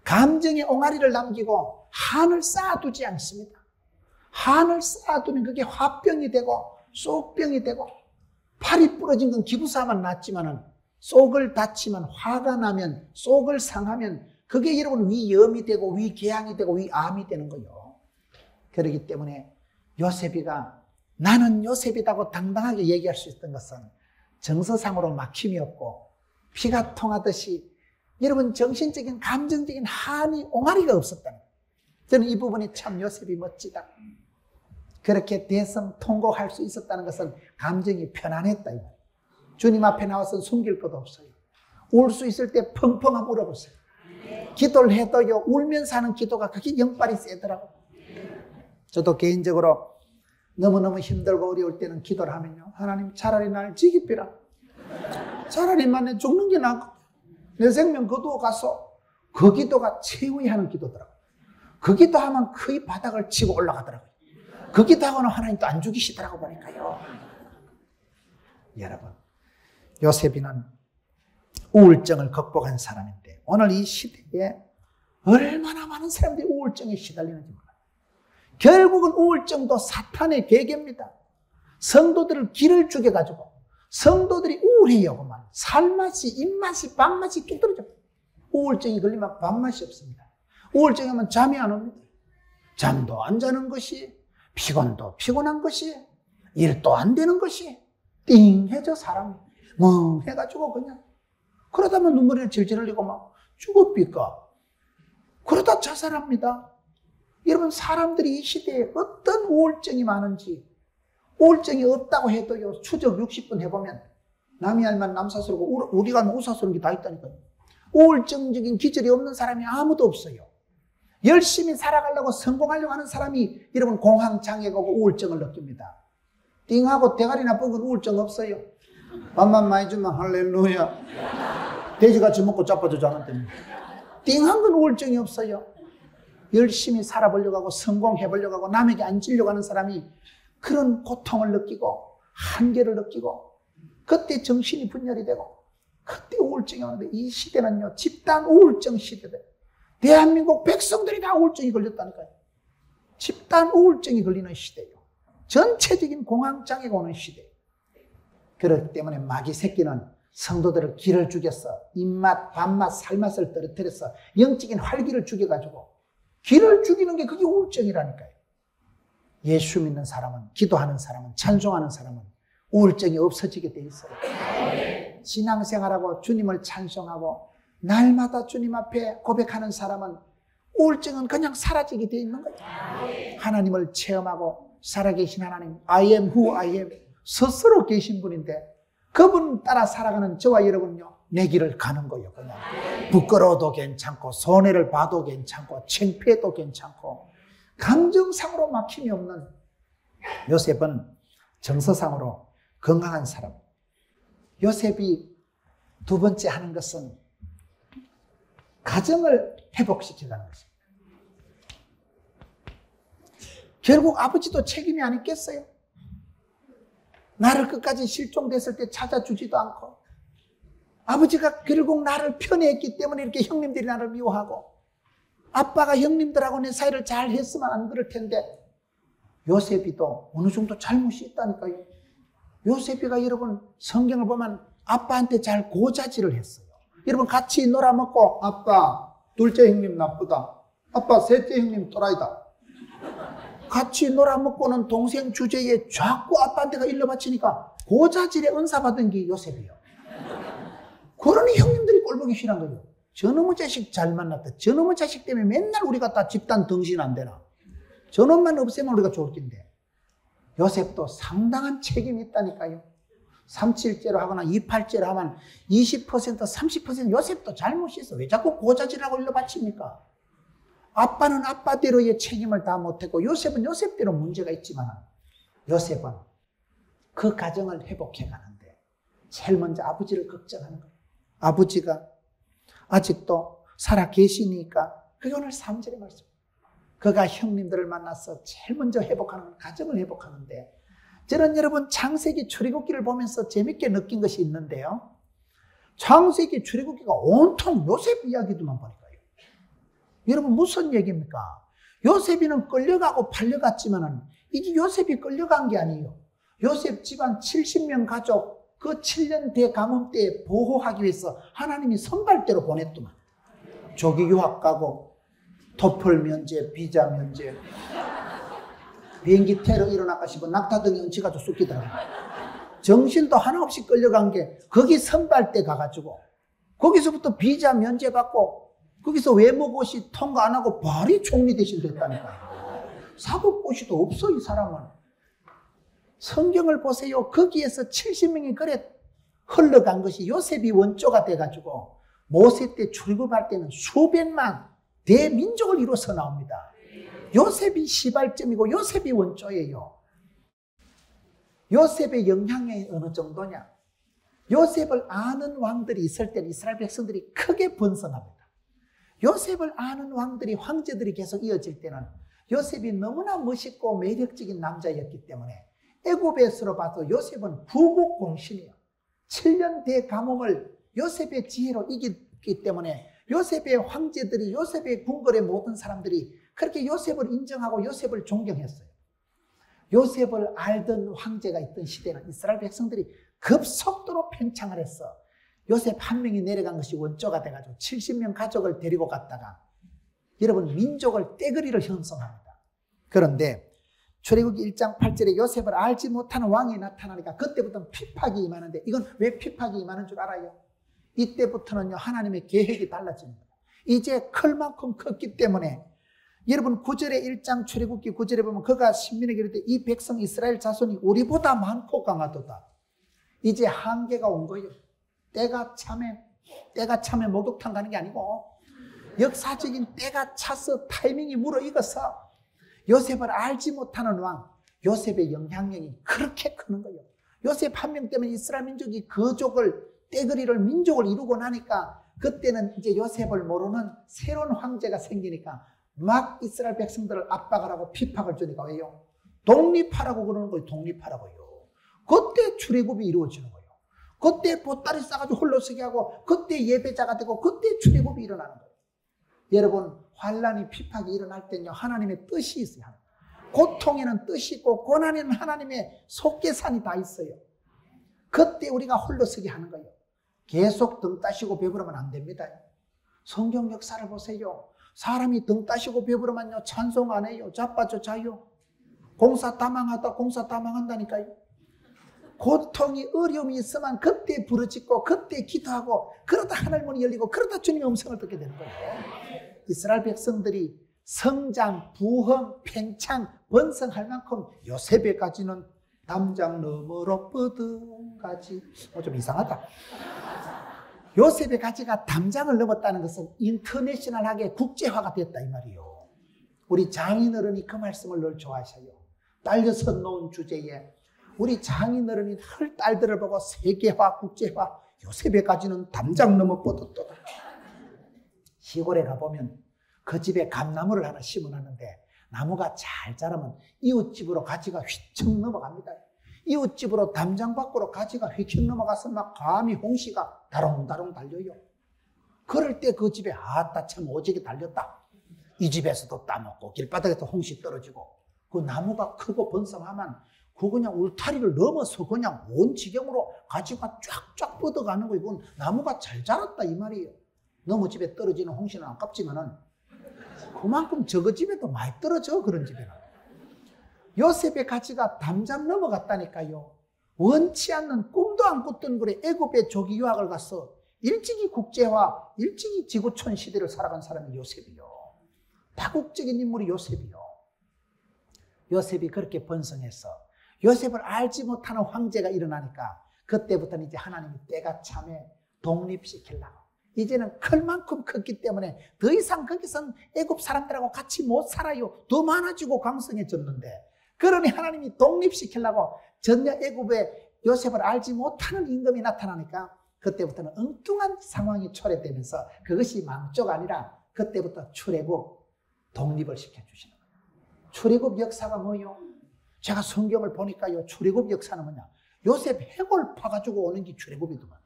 감정의 옹알이를 남기고 한을 쌓아두지 않습니다. 한을 쌓아두면 그게 화병이 되고 쏙병이 되고, 팔이 부러진 건 기부사만 낫지만은 쏙을 다치면, 화가 나면, 쏙을 상하면 그게 여러분 위염이 되고 위궤양이 되고 위암이 되는 거예요. 그렇기 때문에 요셉이가 나는 요셉이라고 당당하게 얘기할 수 있던 것은 정서상으로 막힘이 없고 피가 통하듯이 여러분 정신적인 감정적인 한이 옹알이가 없었다는 거예요. 저는 이 부분이 참 요셉이 멋지다. 그렇게 대성통곡할 수 있었다는 것은 감정이 편안했다. 주님 앞에 나와서 숨길 것도 없어요. 울 수 있을 때 펑펑하면 울어보세요. 기도를 해도요 울면서 하는 기도가 그게 영빨이 세더라고요. 저도 개인적으로 너무너무 힘들고 어려울 때는 기도를 하면요, 하나님 차라리 날 지기피라. 차라리 만에 죽는 게 나고 내 생명 거두어 가서, 그 기도가 최후에 하는 기도더라고요. 그 기도하면 거의 바닥을 치고 올라가더라고요. 그 기도하고는 하나님 또 안 죽이시더라고 보니까요. 여러분, 요셉이는 우울증을 극복한 사람인데 오늘 이 시대에 얼마나 많은 사람들이 우울증에 시달리는지 몰라요. 결국은 우울증도 사탄의 계계입니다. 성도들을 기를 죽여가지고 성도들이 우울해요. 그만 살맛이, 입맛이, 밥맛이 뚝 떨어져. 우울증이 걸리면 밥맛이 없습니다. 우울증이 오면 잠이 안 옵니다. 잠도 안 자는 것이, 피곤도 피곤한 것이, 일도 안 되는 것이, 띵해져 사람이 멍해가지고 그냥 그러다만 눈물이 질질 흘리고 막 죽읍니까? 그러다 자살합니다. 여러분, 사람들이 이 시대에 어떤 우울증이 많은지, 우울증이 없다고 해도요, 추적 60분 해보면 남이 알면 남사스럽고 우리가 알면 우사스러운 게 다 있다니까요. 우울증적인 기질이 없는 사람이 아무도 없어요. 열심히 살아가려고 성공하려고 하는 사람이 여러분 공황장애가 오고 우울증을 느낍니다. 띵하고 대가리나 뻑은 우울증 없어요. 밥만 많이 주면 할렐루야. 돼지같이 먹고 자빠져 자는데 띵한 건 우울증이 없어요. 열심히 살아보려고 하고 성공해보려고 하고 남에게 안 지려고 하는 사람이 그런 고통을 느끼고 한계를 느끼고 그때 정신이 분열이 되고 그때 우울증이 오는데, 이 시대는요 집단 우울증 시대다. 대한민국 백성들이 다 우울증이 걸렸다니까요. 집단 우울증이 걸리는 시대예요. 전체적인 공황장애가 오는 시대예요. 그렇기 때문에 마귀 새끼는 성도들을 기를 죽여서 입맛, 밥맛, 살맛을 떨어뜨려서 영적인 활기를 죽여가지고 기를 죽이는 게 그게 우울증이라니까요. 예수 믿는 사람은, 기도하는 사람은, 찬송하는 사람은 우울증이 없어지게 돼 있어요. 신앙생활하고 주님을 찬송하고 날마다 주님 앞에 고백하는 사람은 우울증은 그냥 사라지게 돼 있는 거예요. 하나님을 체험하고 살아계신 하나님, I am who I am, 스스로 계신 분인데 그분 따라 살아가는 저와 여러분요, 내 길을 가는 거예요. 그냥 부끄러워도 괜찮고 손해를 봐도 괜찮고 창피해도 괜찮고 감정상으로 막힘이 없는 요셉은 정서상으로 건강한 사람. 요셉이 두 번째 하는 것은 가정을 회복시키라는 것입니다. 결국 아버지도 책임이 아니겠어요? 나를 끝까지 실종됐을 때 찾아주지도 않고, 아버지가 결국 나를 편애했기 때문에 이렇게 형님들이 나를 미워하고, 아빠가 형님들하고 내 사이를 잘 했으면 안 그럴 텐데, 요셉이도 어느 정도 잘못이 있다니까요. 요셉이가 여러분 성경을 보면 아빠한테 잘 고자질을 했어요. 여러분 같이 놀아먹고, 아빠 둘째 형님 나쁘다, 아빠 셋째 형님 또라이다. 같이 놀아먹고는 동생 주제에 자꾸 아빠한테가 일러바치니까 고자질에 은사받은 게 요셉이에요. 그러니 형님들이 꼴보기 싫은 거예요. 저놈의 자식 잘 만났다. 저놈의 자식 때문에 맨날 우리가 다 집단 등신 안 되나. 저놈만 없애면 우리가 좋을 텐데. 요셉도 상당한 책임이 있다니까요. 3.7제로 하거나 2.8제로 하면 20%, 30% 요셉도 잘못이 있어. 왜 자꾸 고자질하고 일러바칩니까? 아빠는 아빠대로의 책임을 다 못했고 요셉은 요셉대로 문제가 있지만 요셉은 그 가정을 회복해 가는데 제일 먼저 아버지를 걱정하는 거예요. 아버지가 아직도 살아 계시니까, 그게 오늘 3절의 말씀. 그가 형님들을 만나서 제일 먼저 회복하는 가정을 회복하는데, 저는 여러분 창세기 출애굽기를 보면서 재밌게 느낀 것이 있는데요. 창세기 출애굽기가 온통 요셉 이야기도만 보니까요. 여러분 무슨 얘기입니까? 요셉이는 끌려가고 팔려갔지만은 이게 요셉이 끌려간 게 아니에요. 요셉 집안 70명 가족 그 7년 대가뭄 때 보호하기 위해서 하나님이 선발대로 보냈더만. 조기 유학 가고 토플 면제, 비자 면제, 비행기 테러 일어날까 싶어 낙타등에 얹혀가지고 쑥기더라고요. 정신도 하나 없이 끌려간 게 거기 선발대 가가지고 거기서부터 비자 면제 받고 거기서 외무고시 통과 안 하고 발이 총리 대신 됐다니까요. 사법고시도 없어 이 사람은. 성경을 보세요. 거기에서 70명이 그래 흘러간 것이 요셉이 원조가 돼가지고 모세 때 출국할 때는 수백만 대민족을 이루어서 나옵니다. 요셉이 시발점이고 요셉이 원조예요. 요셉의 영향력이 어느 정도냐? 요셉을 아는 왕들이 있을 때는 이스라엘 백성들이 크게 번성합니다. 요셉을 아는 왕들이, 황제들이 계속 이어질 때는 요셉이 너무나 멋있고 매력적인 남자였기 때문에 애굽에서로 봐도 요셉은 부국공신이에요. 7년 대가뭄을 요셉의 지혜로 이겼기 때문에 요셉의 황제들이, 요셉의 궁궐의 모든 사람들이 그렇게 요셉을 인정하고 요셉을 존경했어요. 요셉을 알던 황제가 있던 시대는 이스라엘 백성들이 급속도로 팽창을 했어. 요셉 한 명이 내려간 것이 원조가 돼가지고 70명 가족을 데리고 갔다가 여러분 민족을 떼거리를 형성합니다. 그런데 출애굽기 1장 8절에 요셉을 알지 못하는 왕이 나타나니까 그때부터는 핍박이 임하는데, 이건 왜 핍박이 임하는 줄 알아요? 이때부터는요, 하나님의 계획이 달라지는 거예요. 이제 클 만큼 컸기 때문에, 여러분 9절에 1장 출애굽기 9절에 보면 그가 신민에게 이르되 이 백성 이스라엘 자손이 우리보다 많고 강하도다. 이제 한계가 온 거예요. 때가 참에 목욕탕 가는 게 아니고 역사적인 때가 차서 타이밍이 무르익어서 요셉을 알지 못하는 왕, 요셉의 영향력이 그렇게 크는 거예요. 요셉 한 명 때문에 이스라엘 민족이 거족을, 떼거리를, 민족을 이루고 나니까 그때는 이제 요셉을 모르는 새로운 황제가 생기니까 막 이스라엘 백성들을 압박을 하고 핍박을 주니까 왜요? 독립하라고 그러는 거예요. 독립하라고요. 그때 출애굽이 이루어지는 거예요. 그때 보따리 싸가지고 홀로서기 하고 그때 예배자가 되고 그때 출애굽이 일어나는 거예요. 여러분, 환란이, 핍박이 일어날 때는요, 하나님의 뜻이 있어요. 고통에는 뜻이 있고 고난에는 하나님의 속계산이 다 있어요. 그때 우리가 홀로서기 하는 거예요. 계속 등 따시고 배부르면 안 됩니다. 성경 역사를 보세요. 사람이 등 따시고 배부르면요, 찬송 안 해요. 자빠져 자요. 공사 다 망한다니까요. 고통이, 어려움이 있으면 그때 부르짖고 그때 기도하고 그러다 하늘 문이 열리고 그러다 주님의 음성을 듣게 되는 거예요. 이스라엘 백성들이 성장, 부흥, 팽창, 번성할 만큼 요셉의 가지는 담장 너머로 뻗은 가지. 좀 이상하다. 요셉의 가지가 담장을 넘었다는 것은 인터내셔널하게 국제화가 됐다 이 말이에요. 우리 장인어른이 그 말씀을 늘 좋아하셔요. 딸려서 놓은 주제에 우리 장인어른이 늘 딸들을 보고 세계화, 국제화, 요셉의 가지는 담장 넘어 뻗었다. 시골에 가보면 그 집에 감나무를 하나 심어놨는데 나무가 잘 자라면 이웃집으로 가지가 휘청 넘어갑니다. 이웃집으로 담장 밖으로 가지가 휘청 넘어가서 막 감히 홍시가 다롱다롱 달려요. 그럴 때 그 집에 아따 참 오지게 달렸다. 이 집에서도 따먹고 길바닥에서 홍시 떨어지고 그 나무가 크고 번성하면 그 그냥 울타리를 넘어서 그냥 온 지경으로 가지가 쫙쫙 뻗어가는 거예요. 이건 나무가 잘 자랐다 이 말이에요. 너무 집에 떨어지는 홍시는 아깝지만은 그만큼 저거 집에도 많이 떨어져. 그런 집에는 요셉의 가지가 담장 넘어갔다니까요. 원치 않는 꿈도 안 꿨던 그래 애굽의 조기 유학을 가서 일찍이 국제화, 일찍이 지구촌 시대를 살아간 사람이 요셉이요. 다국적인 인물이 요셉이요. 요셉이 그렇게 번성해서 요셉을 알지 못하는 황제가 일어나니까 그때부터는 이제 하나님이 때가 참에 독립시키려고. 이제는 클 만큼 컸기 때문에 더 이상 거기선 애굽 사람들하고 같이 못 살아요. 더 많아지고 강성해졌는데 그러니 하나님이 독립시키려고 전혀 애굽에 요셉을 알지 못하는 임금이 나타나니까 그때부터는 엉뚱한 상황이 초래되면서 그것이 망조가 아니라 그때부터 출애굽 독립을 시켜주시는 거예요. 출애굽 역사가 뭐요? 제가 성경을 보니까요, 출애굽 역사는 뭐냐? 요셉 해골 파가지고 오는 게 출애굽이더만.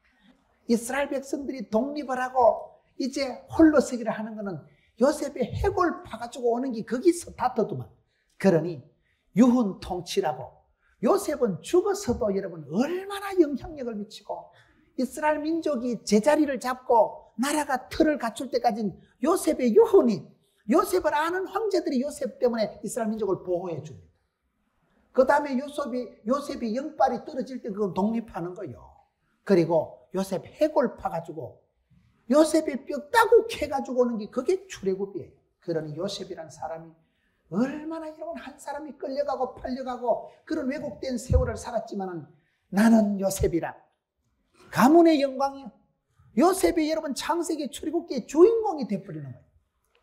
이스라엘 백성들이 독립을 하고 이제 홀로서기를 하는 거는 요셉의 해골 파가지고 오는 게 거기서 다투더만. 그러니 유훈 통치라고 요셉은 죽어서도 여러분 얼마나 영향력을 미치고 이스라엘 민족이 제자리를 잡고 나라가 틀을 갖출 때까지는 요셉의 유훈이, 요셉을 아는 황제들이 요셉 때문에 이스라엘 민족을 보호해 줍니다. 그 다음에 요셉이 영빨이 떨어질 때 그걸 독립하는 거예요. 그리고 요셉 해골 파가지고 요셉의 뼈 따고 캐가지고 오는 게 그게 출애굽이에요. 그러니 요셉이란 사람이 얼마나 여러분 한 사람이 끌려가고 팔려가고 그런 왜곡된 세월을 살았지만은 나는 요셉이라. 가문의 영광이요. 요셉이 여러분 창세기 출애굽기의 주인공이 되어버리는 거예요.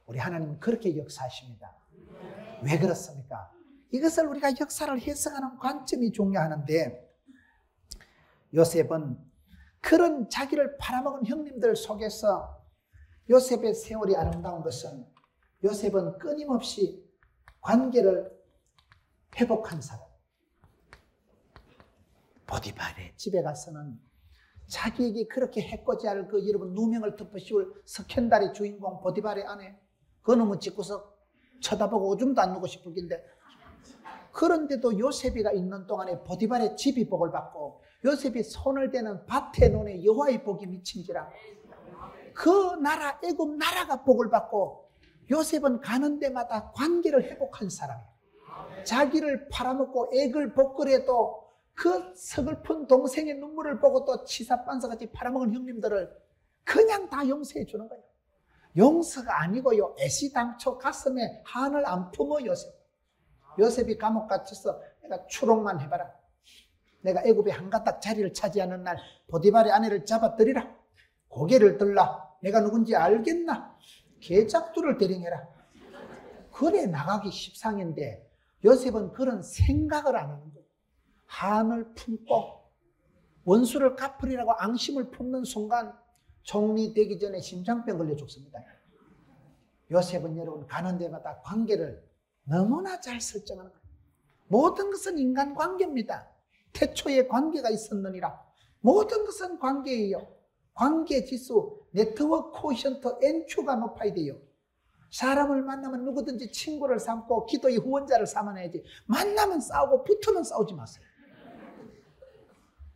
우리 하나님은 그렇게 역사하십니다. 왜 그렇습니까? 이것을 우리가 역사를 해석하는 관점이 중요하는데 요셉은 그런 자기를 팔아먹은 형님들 속에서 요셉의 세월이 아름다운 것은 요셉은 끊임없이 관계를 회복한 사람. 보디발의 집에 가서는 자기에게 그렇게 해코지할 그 여러분 누명을 덮어씌울 스캔들의 주인공 보디발의 아내 그 놈은 짓고서 쳐다보고 오줌도 안 누고 싶을 긴데 그런데도 요셉이가 있는 동안에 보디발의 집이 복을 받고 요셉이 손을 대는 밭의 논에 여호와의 복이 미친지라 그 나라 애굽 나라가 복을 받고 요셉은 가는 데마다 관계를 회복한 사람이에요. 자기를 팔아먹고 액을 복걸해도 그 서글픈 동생의 눈물을 보고 또 치사반사같이 팔아먹은 형님들을 그냥 다 용서해 주는 거예요. 용서가 아니고요, 애시당초 가슴에 한을 안 품어. 요셉이 감옥 갇혀서 내가 추록만 해봐라. 내가 애굽의 한 가닥 자리를 차지하는 날 보디발의 아내를 잡아들이라. 고개를 들라. 내가 누군지 알겠나? 계작두를 대령해라. 그래 나가기 십상인데 요셉은 그런 생각을 안 하는 거예요. 한을 품고 원수를 갚으리라고 앙심을 품는 순간 총리되기 전에 심장병 걸려 죽습니다. 요셉은 여러분 가는 데마다 관계를 너무나 잘 설정하는 거예요. 모든 것은 인간관계입니다. 태초에 관계가 있었느니라. 모든 것은 관계예요. 관계지수, 네트워크 코에피션트 N초가 높아야 돼요. 사람을 만나면 누구든지 친구를 삼고 기도의 후원자를 삼아내야지. 만나면 싸우고 붙으면 싸우지 마세요.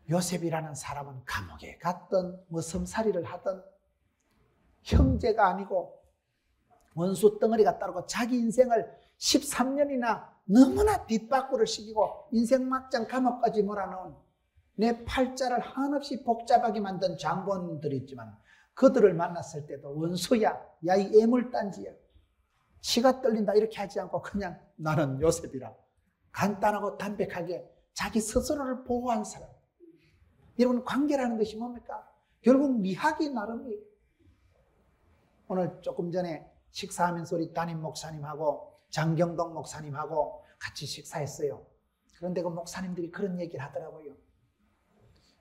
요셉이라는 사람은 감옥에 갔든 머슴살이를 하든 형제가 아니고 원수 덩어리가 따르고 자기 인생을 13년이나 너무나 뒷바꾸를 시키고 인생 막장 감옥까지 몰아넣은 내 팔자를 한없이 복잡하게 만든 장본들이 있지만 그들을 만났을 때도 원수야, 야 이 애물단지야, 치가 떨린다 이렇게 하지 않고 그냥 나는 요셉이라 간단하고 담백하게 자기 스스로를 보호한 사람. 여러분 관계라는 것이 뭡니까? 결국 미학이 나름이에요. 오늘 조금 전에 식사하면서 우리 담임 목사님하고 장경동 목사님하고 같이 식사했어요. 그런데 그 목사님들이 그런 얘기를 하더라고요.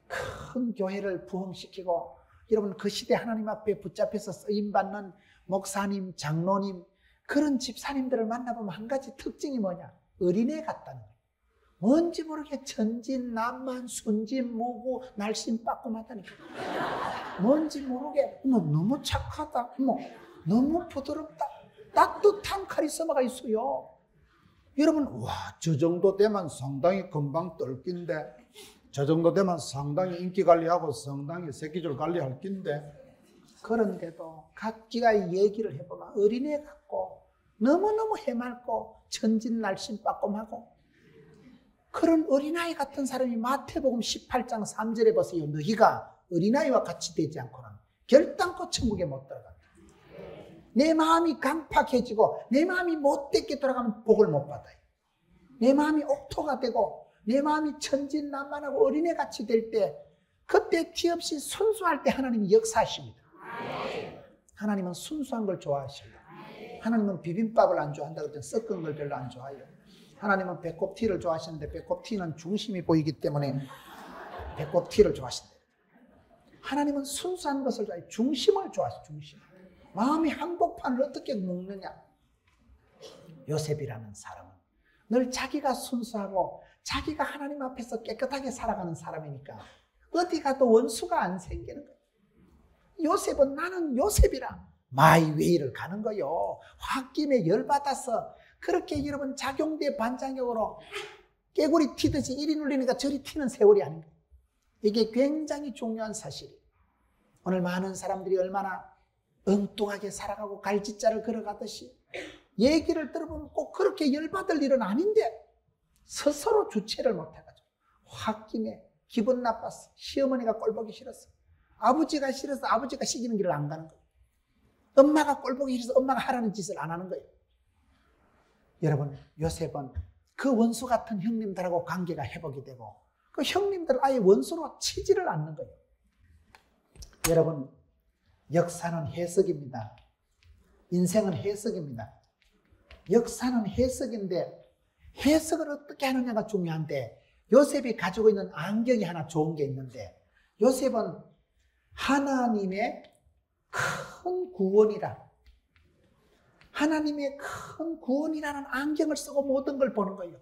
큰 교회를 부흥시키고 여러분 그 시대 하나님 앞에 붙잡혀서 쓰임받는 목사님, 장로님 그런 집사님들을 만나보면 한 가지 특징이 뭐냐? 어린애 같다는 거예요. 뭔지 모르게 천진난만, 순진무구, 날씬빠끔하다니까. 뭔지 모르게 너무 착하다, 너무 부드럽다, 따뜻한 카리스마가 있어요. 여러분 와, 저 정도 되면 상당히 금방 뜰긴데, 저 정도 되면 상당히 인기 관리하고 상당히 새끼줄 관리할 낀데, 그런데도 각기가 얘기를 해보면 어린애 같고 너무너무 해맑고 천진날씬빠끔하고 그런 어린아이 같은 사람이 마태복음 18장 3절에 보세요. 너희가 어린아이와 같이 되지 않고는 결단코 천국에 못 들어간다. 내 마음이 강팍해지고 내 마음이 못되게 돌아가면 복을 못 받아요. 내 마음이 옥토가 되고 내 마음이 천진난만하고 어린애같이 될 때 그때 티 없이 순수할 때 하나님이 역사하십니다. 하나님은 순수한 걸 좋아하십니다. 하나님은 비빔밥을 안 좋아한다 그랬더니 섞은 걸 별로 안 좋아해요. 하나님은 배꼽티를 좋아하시는데 배꼽티는 중심이 보이기 때문에 배꼽티를 좋아하신대요. 하나님은 순수한 것을 좋아해요. 중심을 좋아하세요. 중심. 마음이 한복판을 어떻게 먹느냐. 요셉이라는 사람은 늘 자기가 순수하고 자기가 하나님 앞에서 깨끗하게 살아가는 사람이니까 어디 가도 원수가 안 생기는 거예요. 요셉은 나는 요셉이라 마이웨이를 가는 거요. 홧김에 열받아서 그렇게 여러분 작용대 반작용으로 깨구리 튀듯이 이리 눌리니까 저리 튀는 세월이 아닌가. 이게 굉장히 중요한 사실이에요. 오늘 많은 사람들이 얼마나 엉뚱하게 살아가고 갈짓자를 걸어가듯이 얘기를 들어보면 꼭 그렇게 열받을 일은 아닌데 스스로 주체를 못해가지고 홧김에 기분 나빴어. 시어머니가 꼴보기 싫었어. 아버지가 싫어서 아버지가 시키는 길을 안 가는 거예요. 엄마가 꼴보기 싫어서 엄마가 하라는 짓을 안 하는 거예요. 여러분 요셉은 그 원수 같은 형님들하고 관계가 회복이 되고 그 형님들 아예 원수로 치지를 않는 거예요. 여러분 역사는 해석입니다. 인생은 해석입니다. 역사는 해석인데 해석을 어떻게 하느냐가 중요한데 요셉이 가지고 있는 안경이 하나 좋은 게 있는데 요셉은 하나님의 큰 구원이라 하나님의 큰 구원이라는 안경을 쓰고 모든 걸 보는 거예요.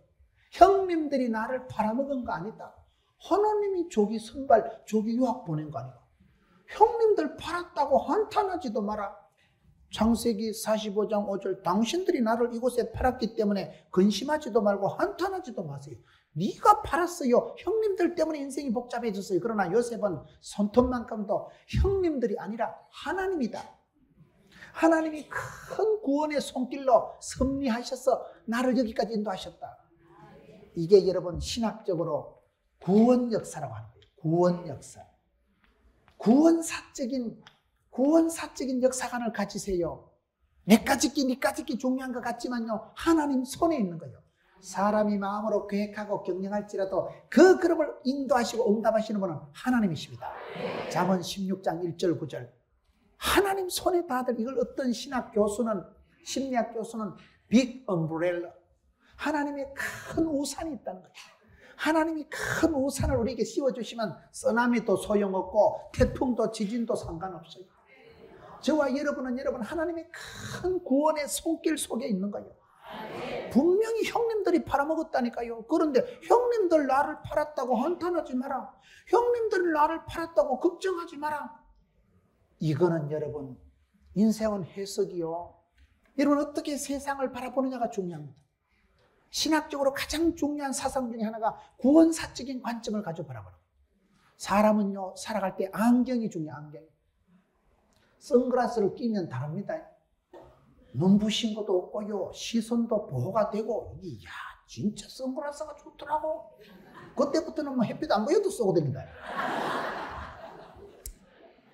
형님들이 나를 팔아먹은 거 아니다. 하나님이 조기 선발, 조기 유학 보낸 거 아니고 형님들 팔았다고 한탄하지도 마라. 창세기 45장 5절 당신들이 나를 이곳에 팔았기 때문에 근심하지도 말고 한탄하지도 마세요. 네가 팔았어요. 형님들 때문에 인생이 복잡해졌어요. 그러나 요셉은 손톱만큼도 형님들이 아니라 하나님이다. 하나님이 큰 구원의 손길로 섭리하셔서 나를 여기까지 인도하셨다. 이게 여러분 신학적으로 구원 역사라고 하는 거예요. 구원 역사. 구원사적인 역사관을 가지세요. 내가 짓기, 니가 짓기 중요한 것 같지만요. 하나님 손에 있는 거예요. 사람이 마음으로 계획하고 경영할지라도 그 걸음을 인도하시고 응답하시는 분은 하나님이십니다. 잠언 16장 1절 9절. 하나님 손에 다들 이걸 어떤 신학 교수는, 심리학 교수는 빅 엄브렐러. 하나님의 큰 우산이 있다는 거예요. 하나님이 큰 우산을 우리에게 씌워주시면 쓰나미도 소용없고 태풍도 지진도 상관없어요. 저와 여러분은 하나님의 큰 구원의 손길 속에 있는 거예요. 분명히 형님들이 팔아먹었다니까요. 그런데 형님들 나를 팔았다고 한탄하지 마라. 형님들 나를 팔았다고 걱정하지 마라. 이거는 여러분 인생은 해석이요. 여러분 어떻게 세상을 바라보느냐가 중요합니다. 신학적으로 가장 중요한 사상 중에 하나가 구원사적인 관점을 가지고 바라보는 거예요. 사람은요 살아갈 때 안경이 중요해요. 안경. 선글라스를 끼면 다릅니다. 눈부신 것도 없고요. 시선도 보호가 되고 이야 진짜 선글라스가 좋더라고. 그때부터는 뭐 햇빛 안 보여도 쓰고 됩니다.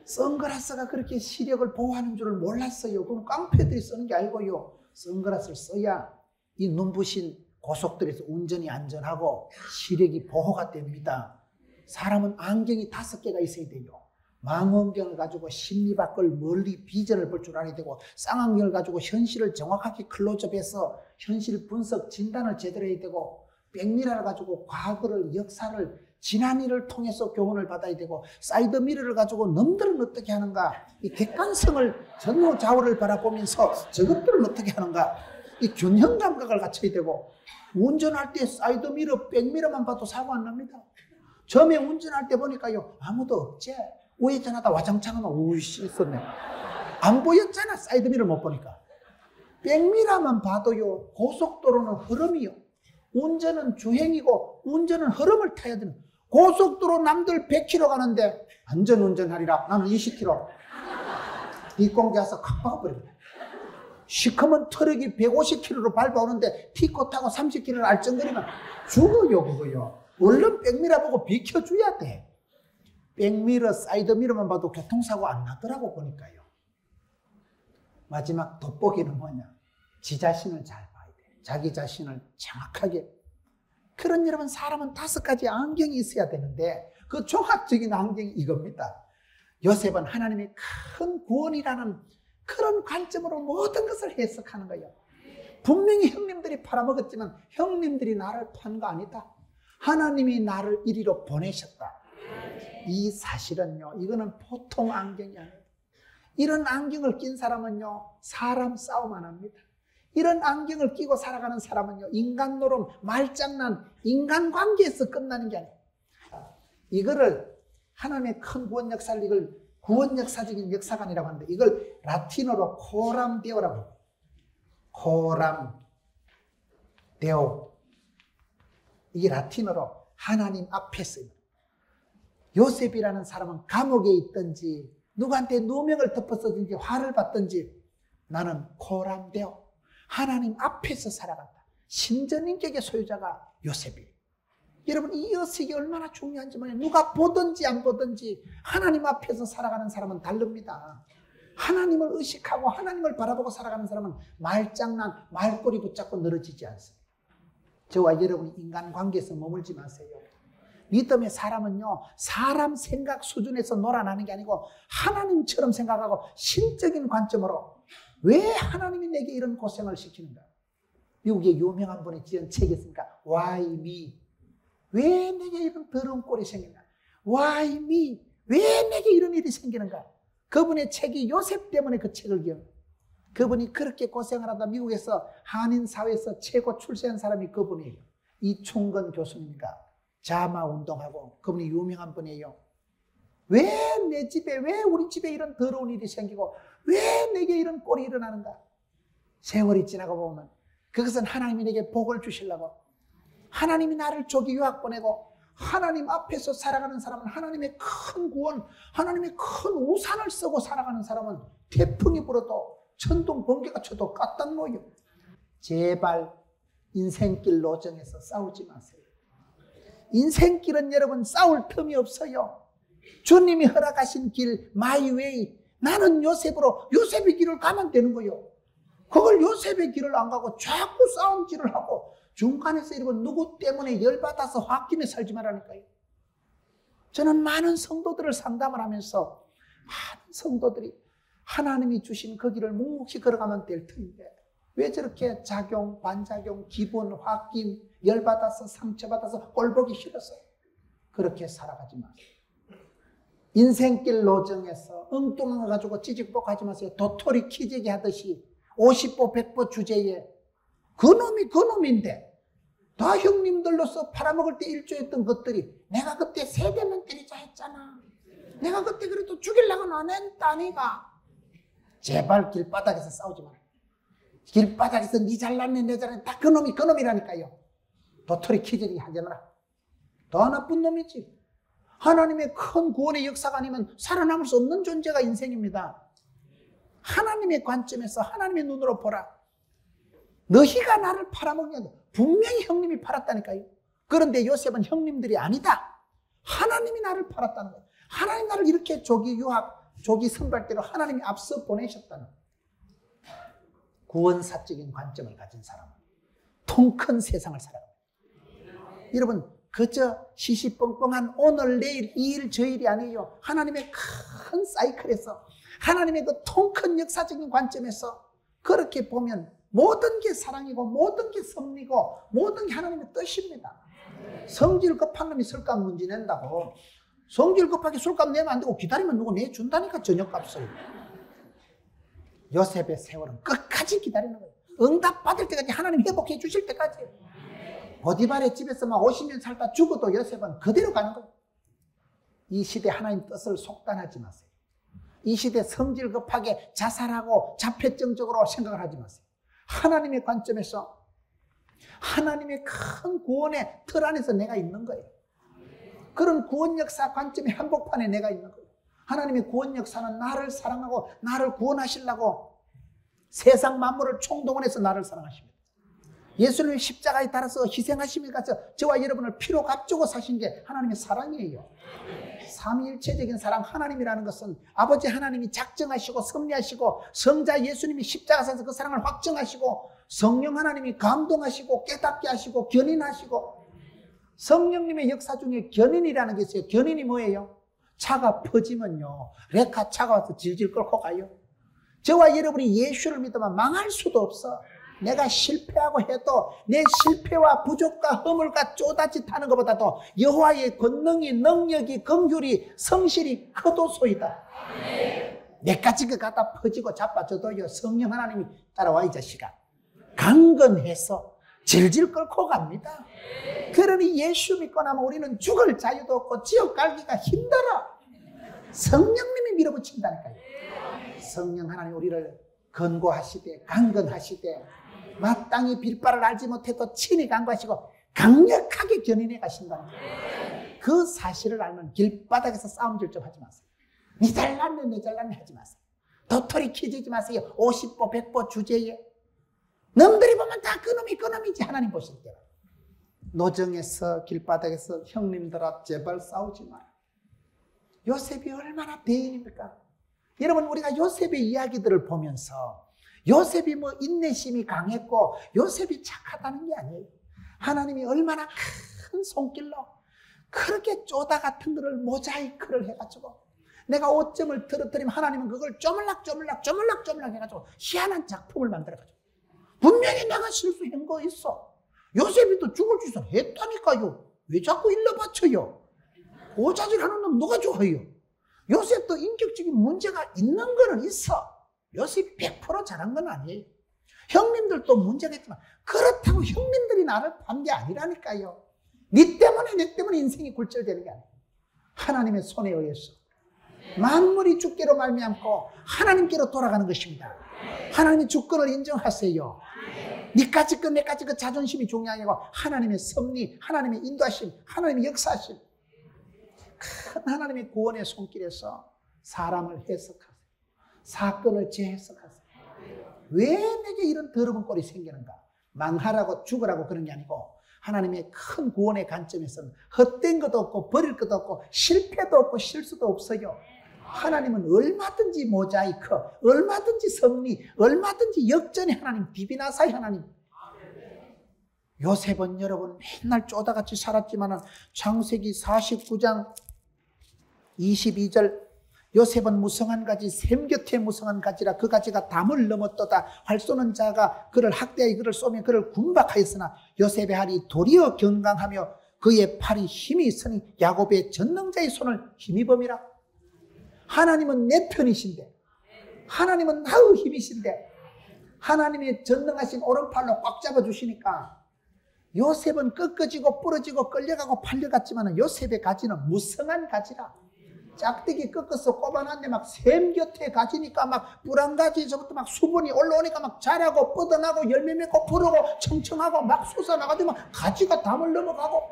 선글라스가 그렇게 시력을 보호하는 줄을 몰랐어요. 그럼 깡패들이 쓰는 게 아니고요. 선글라스를 써야 이 눈부신 고속도로에서 운전이 안전하고 시력이 보호가 됩니다. 사람은 안경이 5개가 있어야 돼요. 망원경을 가지고 심리 밖을 멀리 비전을 볼 줄 알아야 되고, 쌍안경을 가지고 현실을 정확하게 클로즈업해서 현실 분석 진단을 제대로 해야 되고, 백미러를 가지고 과거를 역사를 지난 일을 통해서 교훈을 받아야 되고, 사이드 미러를 가지고 놈들은 어떻게 하는가, 이 객관성을 전후 좌우를 바라보면서 저것들은 어떻게 하는가, 이 균형 감각을 갖춰야 되고, 운전할 때 사이드 미러, 백미러만 봐도 사고 안 납니다. 처음에 운전할 때 보니까요 아무도 없지. 우회전하다 와장창 하면 우씨 있었네. 안 보였잖아. 사이드미러 못 보니까. 백미러만 봐도요 고속도로는 흐름이요. 운전은 주행이고 운전은 흐름을 타야 되는. 고속도로 남들 100km 가는데 안전운전하리라 나는 20km. 뒷공기 와서 칵 박아버립니다. 시커먼 트럭이 150km로 밟아오는데 티코 타고 30km를 알쩡거리면 죽어요 그거요. 얼른 백미러 보고 비켜줘야 돼. 백미러, 사이드미러만 봐도 교통사고 안 나더라고 보니까요. 마지막 돋보기는 뭐냐? 지 자신을 잘 봐야 돼. 자기 자신을 정확하게. 그런 여러분 사람은 5가지 안경이 있어야 되는데 그 종합적인 안경이 이겁니다. 요셉은 하나님의 큰 구원이라는 그런 관점으로 모든 것을 해석하는 거예요. 분명히 형님들이 팔아먹었지만 형님들이 나를 판 거 아니다. 하나님이 나를 이리로 보내셨다. 이 사실은요, 이거는 보통 안경이 아니에요. 이런 안경을 낀 사람은요, 사람 싸움 안 합니다. 이런 안경을 끼고 살아가는 사람은요, 인간 노름, 말장난, 인간관계에서 끝나는 게 아니에요. 이거를 하나님의 큰 구원 역사를 이걸 구원 역사적인 역사관이라고 하는데 이걸 라틴어로 코람 데오라고 해요. 코람 데오. 이게 라틴어로 하나님 앞에서. 요셉이라는 사람은 감옥에 있든지 누구한테 누명을 덮었든지 화를 받든지 나는 코람 데오. 하나님 앞에서 살아간다. 신전인격의 소유자가 요셉이에요. 여러분 이 여색이 얼마나 중요한지 말이에요. 누가 보든지 안 보든지 하나님 앞에서 살아가는 사람은 다릅니다. 하나님을 의식하고 하나님을 바라보고 살아가는 사람은 말장난, 말꼬리 붙잡고 늘어지지 않습니다. 저와 여러분이 인간관계에서 머물지 마세요. 믿음의 사람은요, 사람 생각 수준에서 놀아나는 게 아니고 하나님처럼 생각하고 신적인 관점으로 왜 하나님이 내게 이런 고생을 시키는가? 미국의 유명한 분이 지은 책이 있습니까? Why me? 왜 내게 이런 더러운 꼴이 생기는가? Why me? 왜 내게 이런 일이 생기는가? 그분의 책이 요셉 때문에 그 책을 기억해요. 그분이 그렇게 고생을 하다 미국에서 한인사회에서 최고 출세한 사람이 그분이에요. 이충건 교수님과 자마 운동하고 그분이 유명한 분이에요. 왜 내 집에, 왜 우리 집에 이런 더러운 일이 생기고 왜 내게 이런 꼴이 일어나는가? 세월이 지나고 보면 그것은 하나님이 내게 복을 주시려고 하나님이 나를 조기 유학 보내고 하나님 앞에서 살아가는 사람은 하나님의 큰 구원, 하나님의 큰 우산을 쓰고 살아가는 사람은 태풍이 불어도 천둥 번개가 쳐도 까딱 놓여. 제발 인생길 노정에서 싸우지 마세요. 인생길은 여러분 싸울 틈이 없어요. 주님이 허락하신 길, 마이 웨이. 나는 요셉으로 요셉의 길을 가면 되는 거예요. 그걸 요셉의 길을 안 가고 자꾸 싸움질을 하고 중간에서 여러분 누구 때문에 열받아서 홧김에 살지 말라니까요. 저는 많은 성도들을 상담을 하면서 많은 성도들이 하나님이 주신 그 길을 묵묵히 걸어가면 될 터인데 왜 저렇게 작용, 반작용, 기분, 홧김, 열받아서 상처받아서 꼴보기 싫어서 그렇게 살아가지 마세요. 인생길 노정에서 엉뚱한 거 가지고 찌직복하지 마세요. 도토리 키재기 하듯이 50보 100보 주제에 그놈인데 다 형님들로서 팔아먹을 때 일조했던 것들이 내가 그때 세대면 때리자 했잖아. 내가 그때 그래도 죽이려고는 안 했다니까. 제발 길바닥에서 싸우지 마라. 길바닥에서 니 잘났네 내 잘났네 다 그놈이라니까요. 도토리 키재기 하지 마라. 더 나쁜 놈이지. 하나님의 큰 구원의 역사가 아니면 살아남을 수 없는 존재가 인생입니다. 하나님의 관점에서 하나님의 눈으로 보라. 너희가 나를 팔아먹냐. 분명히 형님이 팔았다니까요. 그런데 요셉은 형님들이 아니다. 하나님이 나를 팔았다는 거예요. 하나님 나를 이렇게 조기 유학, 조기 선발대로 하나님이 앞서 보내셨다는 거예요. 구원사적인 관점을 가진 사람은 통 큰 세상을 살아갑니다. 여러분 그저 시시뻥뻥한 오늘 내일 이 일 저 일이 아니에요. 하나님의 큰 사이클에서 하나님의 그 통 큰 역사적인 관점에서 그렇게 보면 모든 게 사랑이고 모든 게 섭리고 모든 게 하나님의 뜻입니다. 성질 급한 놈이 술값 문제 낸다고. 성질 급하게 술값 내면 안 되고 기다리면 누구 내준다니까 저녁값을. 요셉의 세월은 끝까지 기다리는 거예요. 응답 받을 때까지 하나님 회복해 주실 때까지. 보디발의 집에서 막 50년 살다 죽어도 요셉은 그대로 가는 거예요. 이 시대 하나님 뜻을 속단하지 마세요. 이 시대 성질 급하게 자살하고 자폐증적으로 생각을 하지 마세요. 하나님의 관점에서 하나님의 큰 구원의 틀 안에서 내가 있는 거예요. 그런 구원 역사 관점의 한복판에 내가 있는 거예요. 하나님의 구원 역사는 나를 사랑하고 나를 구원하시려고 세상 만물을 총동원해서 나를 사랑하십니다. 예수님이 십자가에 따라서 희생하심에 가서 저와 여러분을 피로 값주고 사신 게 하나님의 사랑이에요. 삼위일체적인 사랑 하나님이라는 것은 아버지 하나님이 작정하시고 섭리하시고 성자 예수님이 십자가에서 그 사랑을 확정하시고 성령 하나님이 감동하시고 깨닫게 하시고 견인하시고 성령님의 역사 중에 견인이라는 게 있어요. 견인이 뭐예요? 차가 퍼지면요 레카 차가 와서 질질 끌고 가요. 저와 여러분이 예수를 믿으면 망할 수도 없어. 내가 실패하고 해도 내 실패와 부족과 허물과 쪼다짓 하는 것보다도 여호와의 권능이 능력이 긍휼이 성실이 크도소이다. 내까지 그 갖다 퍼지고 자빠져도요 성령 하나님이 따라와 이 자식아. 강건해서 질질 끌고 갑니다. 그러니 예수 믿고 나면 우리는 죽을 자유도 없고 지옥 갈기가 힘들어. 성령님이 밀어붙인다니까요. 성령 하나님 우리를 권고하시되 강건하시되 마땅히 빌바를 알지 못해도 친히 간구하시고 강력하게 견인해 가신다는 거예요. 그 사실을 알면 길바닥에서 싸움질 좀 하지 마세요. 니 잘났네 내 잘났네 하지 마세요. 도토리 키지지 마세요. 50보 100보 주제에 남들이 보면 다 그놈이지 하나님 보실 때 노정에서 길바닥에서 형님들아 제발 싸우지 마라. 요셉이 얼마나 대인입니까? 여러분 우리가 요셉의 이야기들을 보면서 요셉이 뭐 인내심이 강했고 요셉이 착하다는 게 아니에요. 하나님이 얼마나 큰 손길로 그렇게 쪼다 같은 거를 모자이크를 해가지고 내가 오점을 떨어뜨리면 하나님은 그걸 쪼물락 해가지고 희한한 작품을 만들어가지고 분명히 내가 실수한 거 있어. 요셉이 또 죽을 짓을 했다니까요. 왜 자꾸 일러 바쳐요? 오자질하는 놈 누가 좋아해요? 요셉도 인격적인 문제가 있는 거는 있어. 요셉이 100% 잘한 건 아니에요. 형님들도 문제가 있지만 그렇다고 형님들이 나를 판 게 아니라니까요. 네 때문에 내 때문에 인생이 굴절되는 게 아니에요. 하나님의 손에 의해서 만물이 주께로 말미암고 하나님께로 돌아가는 것입니다. 하나님의 주권을 인정하세요. 니까지 것 내까지 것 자존심이 중요한 게 아니고 하나님의 섭리, 하나님의 인도하심, 하나님의 역사하심 큰 하나님의 구원의 손길에서 사람을 해석하세요. 사건을 재해석하세요. 왜 내게 이런 더러운 꼴이 생기는가? 망하라고 죽으라고 그런 게 아니고 하나님의 큰 구원의 관점에서는 헛된 것도 없고 버릴 것도 없고 실패도 없고 실수도 없어요. 하나님은 얼마든지 모자이크, 얼마든지 섭리, 얼마든지 역전의 하나님, 디비나사의 하나님. 요셉은 여러분 맨날 쪼다같이 살았지만 창세기 49장 22절 요셉은 무성한 가지 샘 곁에 무성한 가지라 그 가지가 담을 넘었도다. 활 쏘는 자가 그를 학대하여 그를 쏘며 그를 군박하였으나 요셉의 팔이 도리어 견강하며 그의 팔이 힘이 있으니 야곱의 전능자의 손을 힘입음이라. 하나님은 내 편이신데, 하나님은 나의 힘이신데 하나님의 전능하신 오른팔로 꽉 잡아주시니까 요셉은 꺾어지고 부러지고 끌려가고 팔려갔지만 요셉의 가지는 무성한 가지라. 짝대기 꺾어서 꼽아놨는데 막 샘 곁에 가지니까 막 뿌랑가지에서부터 막 수분이 올라오니까 막 자라고 뻗어나고 열매 맺고 푸르고 청청하고 막 솟아나가지고 막 가지가 담을 넘어가고.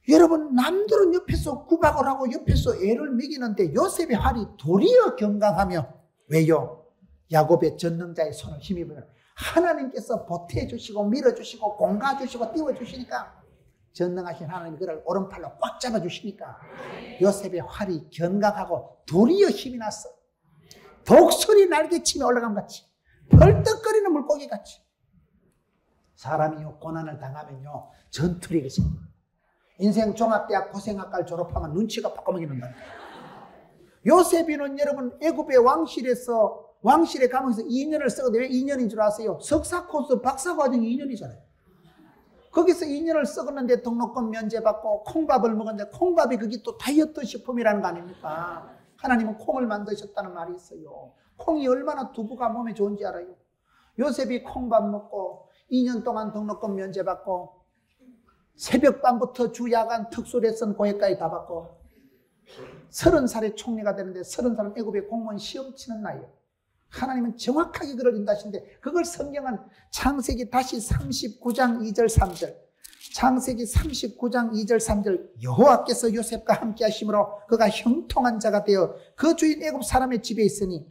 여러분 남들은 옆에서 구박을 하고 옆에서 애를 먹이는데 요셉의 팔이 도리어 견강하며 왜요? 야곱의 전능자의 손을 힘입으며 하나님께서 보태주시고 밀어주시고 공가주시고 띄워주시니까 전능하신 하나님이 그를 오른팔로 꽉 잡아주시니까 요셉의 활이 견강하고 도리어 힘이 났어. 독수리 날개치며 올라간 같이 벌떡거리는 물고기 같이. 사람이요 고난을 당하면요 전투력이 생겨. 인생 종합대학 고생학과를 졸업하면 눈치가 바꿔먹이는다. 요셉이는 여러분 애굽의 왕실에 가면서 2년을 쓰거든요. 왜 2년인 줄 아세요? 석사 코스 박사 과정이 2년이잖아요. 거기서 2년을 썩었는데 등록금 면제받고 콩밥을 먹었는데 콩밥이 그게 또 다이어트 식품이라는 거 아닙니까? 하나님은 콩을 만드셨다는 말이 있어요. 콩이 얼마나 두부가 몸에 좋은지 알아요. 요셉이 콩밥 먹고 2년 동안 등록금 면제받고 새벽밤부터 주야간 특수레슨 고액까지 다 받고 30살에 총리가 되는데 30살은 애굽의 공무원 시험 치는 나이에요. 하나님은 정확하게 그를 인도하시는데 그걸 성경은 창세기 다시 39장 2절 3절 창세기 39장 2절 3절 여호와께서 요셉과 함께 하심으로 그가 형통한 자가 되어 그 주인 애굽 사람의 집에 있으니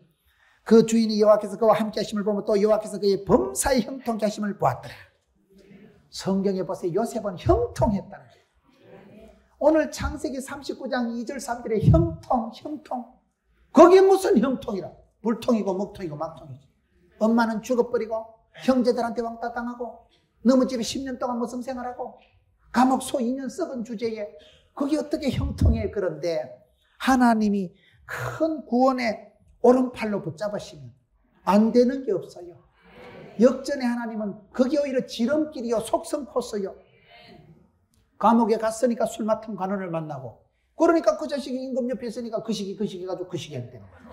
그 주인이 여호와께서 그와 함께 하심을 보면 또 여호와께서 그의 범사에 형통케 하심을 보았더라. 성경에 보세요. 요셉은 형통했다는 거예요. 오늘 창세기 39장 2절 3절에 형통 거기에 무슨 형통이라. 불통이고 먹통이고 막통이지. 엄마는 죽어버리고 형제들한테 왕따 당하고 너무 집에 10년 동안 무슨 생활하고 감옥 소 2년 썩은 주제에 그게 어떻게 형통해. 그런데 하나님이 큰 구원의 오른팔로 붙잡으시면 안 되는 게 없어요. 역전의 하나님은 그게 오히려 지름길이요 속성 코스요. 감옥에 갔으니까 술 맡은 관원을 만나고 그러니까 그 자식이 임금 옆에 있으니까 그 시기 가지고 그 시기 하게 되는 거예요.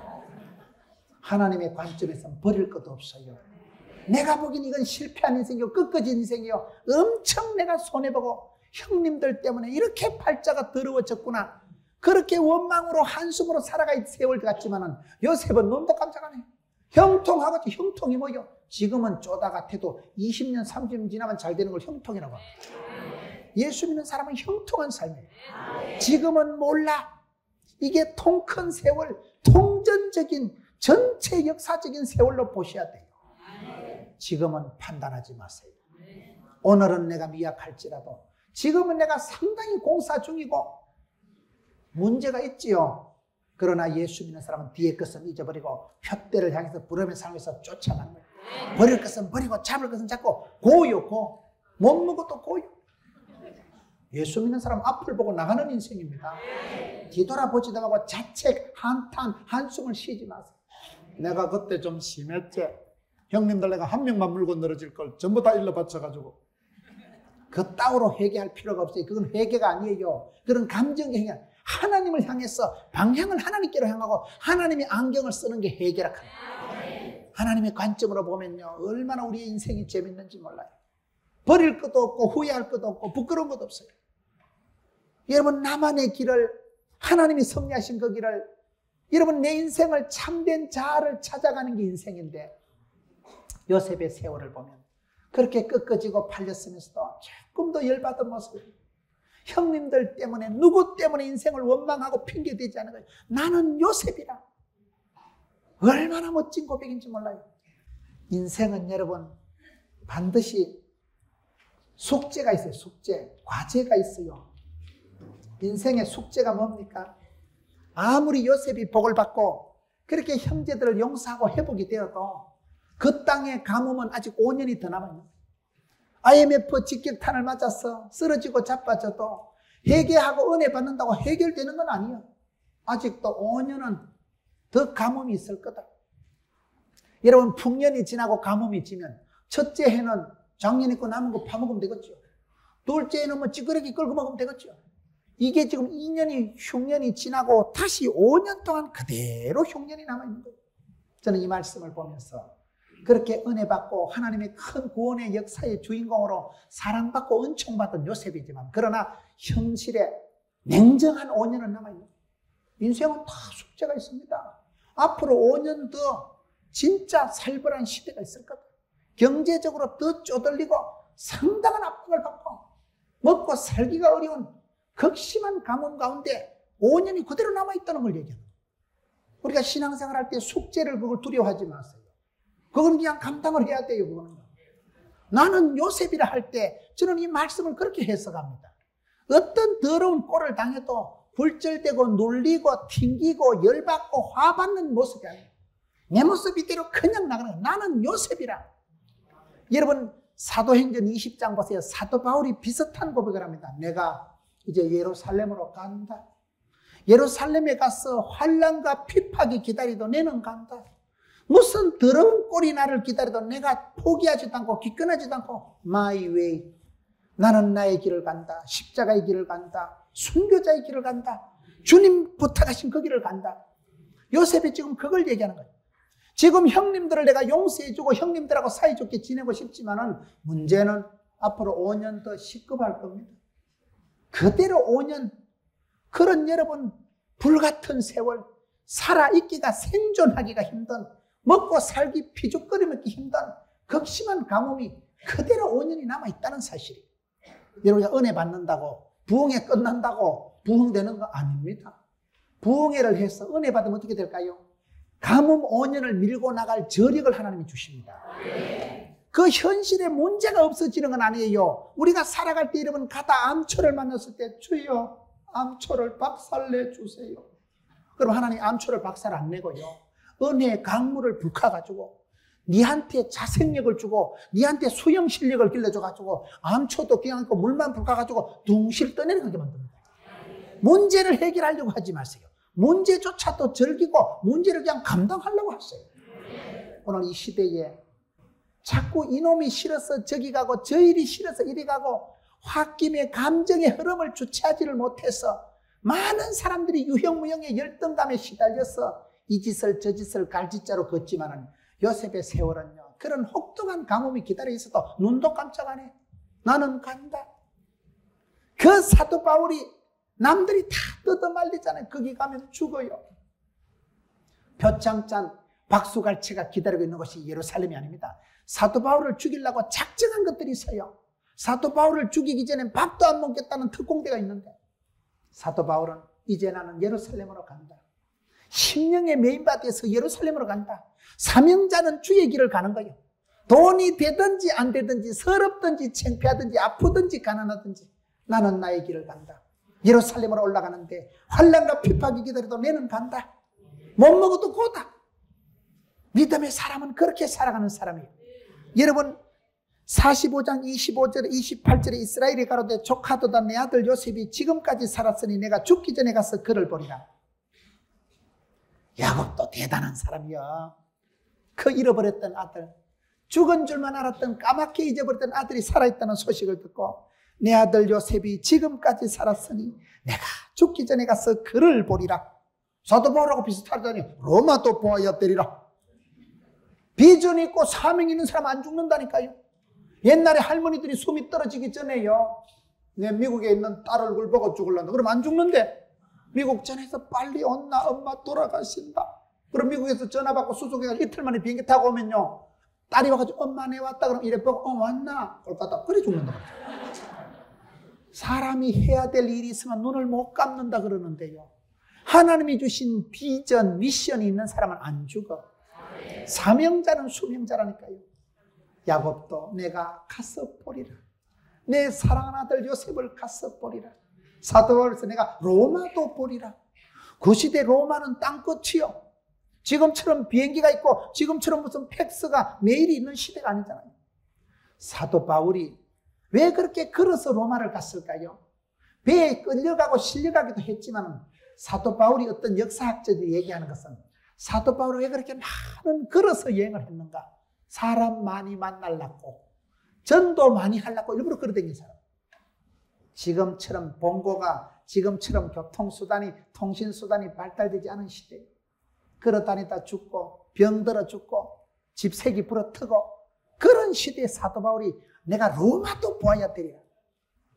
하나님의 관점에서는 버릴 것도 없어요. 내가 보기엔 이건 실패한 인생이요 꺾어진 인생이요 엄청 내가 손해보고 형님들 때문에 이렇게 팔자가 더러워졌구나 그렇게 원망으로 한숨으로 살아갈 세월 같지만은 요셉은 눈도 깜짝 안 해요. 형통하고 형통이 뭐요? 지금은 쪼다 같아도 20년 30년 지나면 잘 되는 걸 형통이라고 합니다. 예수 믿는 사람은 형통한 삶이에요. 지금은 몰라. 이게 통 큰 세월 통전적인 전체 역사적인 세월로 보셔야 돼요. 지금은 판단하지 마세요. 오늘은 내가 미약할지라도 지금은 내가 상당히 공사 중이고 문제가 있지요. 그러나 예수 믿는 사람은 뒤의 것은 잊어버리고 푯대를 향해서 부름의 삶에서 쫓아가는 거예요. 버릴 것은 버리고 잡을 것은 잡고 고요 고. 못 먹어도 고요. 예수 믿는 사람 앞을 보고 나가는 인생입니다. 뒤돌아보지도 말고 자책, 한탄, 한숨을 쉬지 마세요. 내가 그때 좀 심했지. 형님들 내가 한 명만 물고 늘어질 걸 전부 다 일러 바쳐가지고. 그 따위로 회개할 필요가 없어요. 그건 회개가 아니에요. 그런 감정의 행위. 하나님을 향해서 방향을 하나님께로 향하고 하나님의 안경을 쓰는 게 회개라 합니다. 하나님의 관점으로 보면요 얼마나 우리의 인생이 재밌는지 몰라요. 버릴 것도 없고 후회할 것도 없고 부끄러운 것도 없어요. 여러분 나만의 길을 하나님이 섭리하신 그 길을 여러분 내 인생을 참된 자아를 찾아가는 게 인생인데 요셉의 세월을 보면 그렇게 꺾어지고 팔렸으면서도 조금 더 열받은 모습. 형님들 때문에 누구 때문에 인생을 원망하고 핑계대지 않은 거예요. 나는 요셉이라. 얼마나 멋진 고백인지 몰라요. 인생은 여러분 반드시 숙제가 있어요. 숙제, 과제가 있어요. 인생의 숙제가 뭡니까? 아무리 요셉이 복을 받고 그렇게 형제들을 용서하고 회복이 되어도 그 땅의 가뭄은 아직 5년이 더 남아요. IMF 직격탄을 맞아서 쓰러지고 자빠져도 회개하고 은혜 받는다고 해결되는 건 아니에요. 아직도 5년은 더 가뭄이 있을 거다. 여러분, 풍년이 지나고 가뭄이 지면 첫째 해는 작년 있고 남은 거 파먹으면 되겠죠. 둘째 해는 뭐 찌그러기 끌고 먹으면 되겠죠. 이게 지금 2년이 흉년이 지나고 다시 5년 동안 그대로 흉년이 남아있는 거예요. 저는 이 말씀을 보면서 그렇게 은혜 받고 하나님의 큰 구원의 역사의 주인공으로 사랑받고 은총받은 요셉이지만 그러나 현실에 냉정한 5년은 남아있는 거예요. 인생은 다 숙제가 있습니다. 앞으로 5년 더 진짜 살벌한 시대가 있을 거다. 경제적으로 더 쪼들리고 상당한 압박을 받고 먹고 살기가 어려운 극심한 가뭄 가운데 5년이 그대로 남아있다는 걸 얘기합니다. 우리가 신앙생활 할 때 숙제를 그걸 두려워하지 마세요. 그건 그냥 감당을 해야 돼요. 그거는. 나는 요셉이라 할 때 저는 이 말씀을 그렇게 해석합니다. 어떤 더러운 꼴을 당해도 굴절되고 눌리고 튕기고 열받고 화받는 모습이 아니에요. 내 모습 이대로 그냥 나가는 거예요. 나는 요셉이라. 여러분 사도행전 20장 보세요. 사도 바울이 비슷한 고백을 합니다. 내가 이제 예루살렘으로 간다. 예루살렘에 가서 환난과 핍박이 기다리도 내는 간다. 무슨 더러운 꼴이 나를 기다리도 내가 포기하지도 않고 기권하지도 않고 my way. 나는 나의 길을 간다. 십자가의 길을 간다. 순교자의 길을 간다. 주님 부탁하신 그 길을 간다. 요셉이 지금 그걸 얘기하는 거예요. 지금 형님들을 내가 용서해주고 형님들하고 사이좋게 지내고 싶지만은 문제는 앞으로 5년 더 식겁할 겁니다. 그대로 5년, 그런 여러분 불같은 세월, 살아있기가 생존하기가 힘든, 먹고 살기 피죽거리기 힘든 극심한 가뭄이 그대로 5년이 남아있다는 사실이에요. 여러분 은혜 받는다고 부흥회 끝난다고 부흥되는 거 아닙니다. 부흥회를 해서 은혜 받으면 어떻게 될까요? 가뭄 5년을 밀고 나갈 저력을 하나님이 주십니다. 그 현실에 문제가 없어지는 건 아니에요. 우리가 살아갈 때 여러분 가다 암초를 만났을 때 주여 암초를 박살내 주세요. 그럼 하나님 암초를 박살 안 내고요. 은혜의 강물을 불카가지고 니한테 자생력을 주고 니한테 수영 실력을 길러줘가지고 암초도 그냥 물만 불카가지고 둥실 떠내려가게 만듭니다. 문제를 해결하려고 하지 마세요. 문제조차도 즐기고 문제를 그냥 감당하려고 하세요. 오늘 이 시대에 자꾸 이놈이 싫어서 저기 가고 저 일이 싫어서 이리 가고 홧김에 감정의 흐름을 주체하지를 못해서 많은 사람들이 유형무형의 열등감에 시달려서 이 짓을 저 짓을 갈짓자로 걷지만은 요셉의 세월은요 그런 혹독한 가뭄이 기다려 있어도 눈도 깜짝 안 해. 나는 간다. 그 사도 바울이 남들이 다 뜯어말리잖아요. 거기 가면 죽어요. 표창잔 박수갈채가 기다리고 있는 것이 예루살렘이 아닙니다. 사도 바울을 죽이려고 작정한 것들이 있어요. 사도 바울을 죽이기 전에 밥도 안 먹겠다는 특공대가 있는데 사도 바울은 이제 나는 예루살렘으로 간다. 심령의 메인바디에서 예루살렘으로 간다. 사명자는 주의 길을 가는 거예요. 돈이 되든지 안 되든지 서럽든지 창피하든지 아프든지 가난하든지 나는 나의 길을 간다. 예루살렘으로 올라가는데 환난과 핍박이 기다려도 내는 간다. 못 먹어도 고다. 믿음의 사람은 그렇게 살아가는 사람이에요. 여러분 45장 25절에 28절에 이스라엘이 가로되 조카도다 내 아들 요셉이 지금까지 살았으니 내가 죽기 전에 가서 그를 보리라. 야곱도 대단한 사람이야. 그 잃어버렸던 아들, 죽은 줄만 알았던 까맣게 잊어버렸던 아들이 살아있다는 소식을 듣고 내 아들 요셉이 지금까지 살았으니 내가 죽기 전에 가서 그를 보리라. 사도 바울하고 비슷하다니 로마도 보아야 되리라. 비전 있고 사명 있는 사람 안 죽는다니까요. 옛날에 할머니들이 숨이 떨어지기 전에요. 내 미국에 있는 딸 얼굴 보고 죽을란다. 그럼 안 죽는데 미국 전에서 빨리 온나 엄마 돌아가신다. 그럼 미국에서 전화 받고 수속해가지고 이틀 만에 비행기 타고 오면요. 딸이 와가지고 엄마 내 왔다. 그럼 이래 보고 왔나? 꼴까다 그래 죽는다. 사람이 해야 될 일이 있으면 눈을 못 감는다 그러는데요. 하나님이 주신 비전, 미션이 있는 사람은 안 죽어. 사명자는 수명자라니까요. 야곱도 내가 가서 보리라. 내 사랑하는 아들 요셉을 가서 보리라. 사도 바울에서 내가 로마도 보리라. 그 시대 로마는 땅끝이요. 지금처럼 비행기가 있고 지금처럼 무슨 팩스가 메일이 있는 시대가 아니잖아요. 사도 바울이 왜 그렇게 걸어서 로마를 갔을까요? 배에 끌려가고 실려가기도 했지만 사도 바울이 어떤 역사학자들이 얘기하는 것은 사도 바울이 왜 그렇게 많은 걸어서 여행을 했는가? 사람 많이 만나려고 전도 많이 하려고 일부러 걸어다니는 사람. 지금처럼 본고가 지금처럼 교통수단이 통신수단이 발달되지 않은 시대. 걸어다니다 죽고 병들어 죽고 집색이 불어트고 그런 시대에 사도 바울이 내가 로마도 보아야 되리라.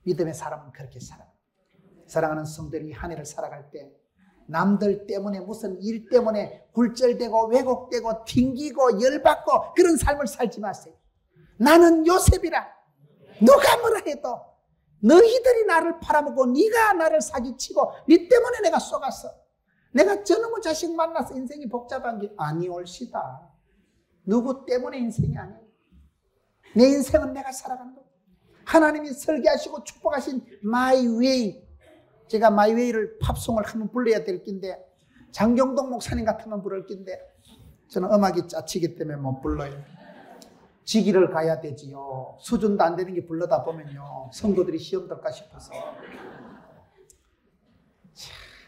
믿음의 사람은 그렇게 살아. 사랑하는 성도들이 한 해를 살아갈 때 남들 때문에 무슨 일 때문에 굴절되고 왜곡되고 튕기고 열받고 그런 삶을 살지 마세요. 나는 요셉이라. 누가 뭐라 해도 너희들이 나를 팔아먹고 네가 나를 사기치고 네 때문에 내가 속았어. 내가 저놈의 자식 만나서 인생이 복잡한 게 아니올시다. 누구 때문에 인생이 아니에요. 내 인생은 내가 살아가는 거예요. 하나님이 설계하시고 축복하신 My Way. 제가 My Way를 팝송을 한번 불러야 될 낀데 장경동 목사님 같으면 부를 낀데 저는 음악이 짜치기 때문에 못 불러요. 지기를 가야 되지요. 수준도 안 되는 게 불러다 보면요 성도들이 시험 들까 싶어서.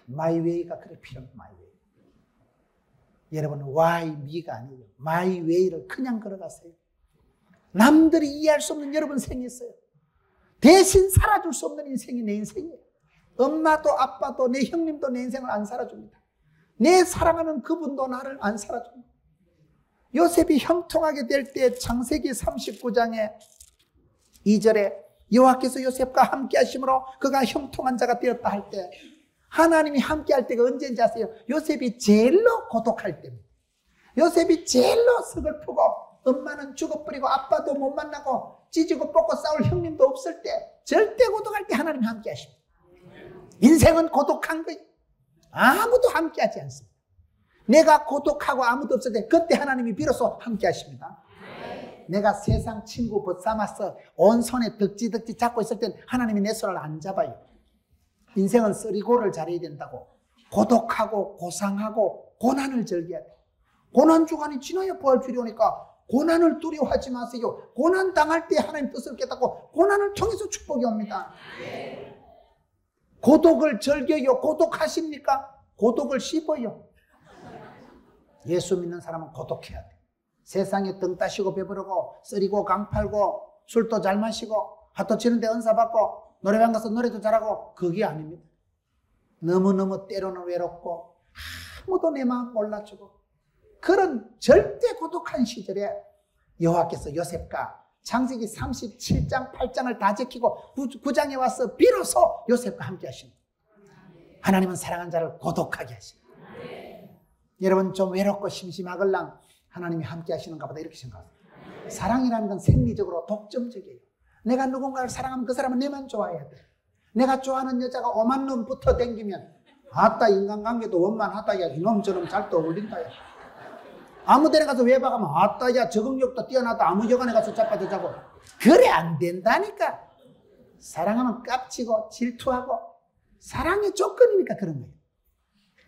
My Way가 그래 필요해요. My Way. 여러분 Why me가 아니에요. My Way를 그냥 걸어가세요. 남들이 이해할 수 없는 여러분 생이 있어요. 대신 살아줄 수 없는 인생이 내 인생이에요. 엄마도 아빠도 내 형님도 내 인생을 안 살아줍니다. 내 사랑하는 그분도 나를 안 살아줍니다. 요셉이 형통하게 될 때 창세기 39장에 2절에 여호와께서 요셉과 함께 하심으로 그가 형통한 자가 되었다 할 때 하나님이 함께 할 때가 언제인지 아세요? 요셉이 제일로 고독할 때입니다. 요셉이 제일로 서글프고 엄마는 죽어버리고 아빠도 못 만나고 찢고 뽑고 싸울 형님도 없을 때 절대 고독할 때 하나님이 함께 하십니다. 인생은 고독한 거예요. 아무도 함께 하지 않습니다. 내가 고독하고 아무도 없을 때 그때 하나님이 비로소 함께 하십니다. 내가 세상 친구 벗삼아서 온 손에 덕지덕지 잡고 있을 땐 하나님이 내 손을 안 잡아요. 인생은 쓰리고를 잘해야 된다고. 고독하고 고상하고 고난을 즐겨야 돼. 고난 주간이 지나야 부활주일이 오니까 고난을 두려워하지 마세요. 고난 당할 때 하나님 뜻을 깨닫고 고난을 통해서 축복이 옵니다. 고독을 즐겨요. 고독하십니까? 고독을 씹어요. 예수 믿는 사람은 고독해야 돼. 세상에 등 따시고 배부르고 쓰리고 강 팔고 술도 잘 마시고 핫도 치는데 은사 받고 노래방 가서 노래도 잘하고 그게 아닙니다. 너무너무 때로는 외롭고 아무도 내 마음 몰라주고 그런 절대 고독한 시절에 여호와께서 요셉과 창세기 37장 8장을 다 지키고 9장에 와서 비로소 요셉과 함께 하십니다. 하나님은 사랑한 자를 고독하게 하십니다. 여러분 좀 외롭고 심심하걸랑 하나님이 함께 하시는가 보다 이렇게 생각합니다. 사랑이라는 건 생리적으로 독점적이에요. 내가 누군가를 사랑하면 그 사람은 내만 좋아해야 돼. 내가 좋아하는 여자가 오만 놈 붙어 댕기면 아따 인간관계도 원만하다 야 이놈 저놈 잘 떠올린다 야. 아무 데나 가서 외박하면 아따 야 적응력도 뛰어나다 아무 여관에 가서 자빠져 자고 그래 안 된다니까. 사랑하면 깝치고 질투하고 사랑의 조건이니까 그런 거예요.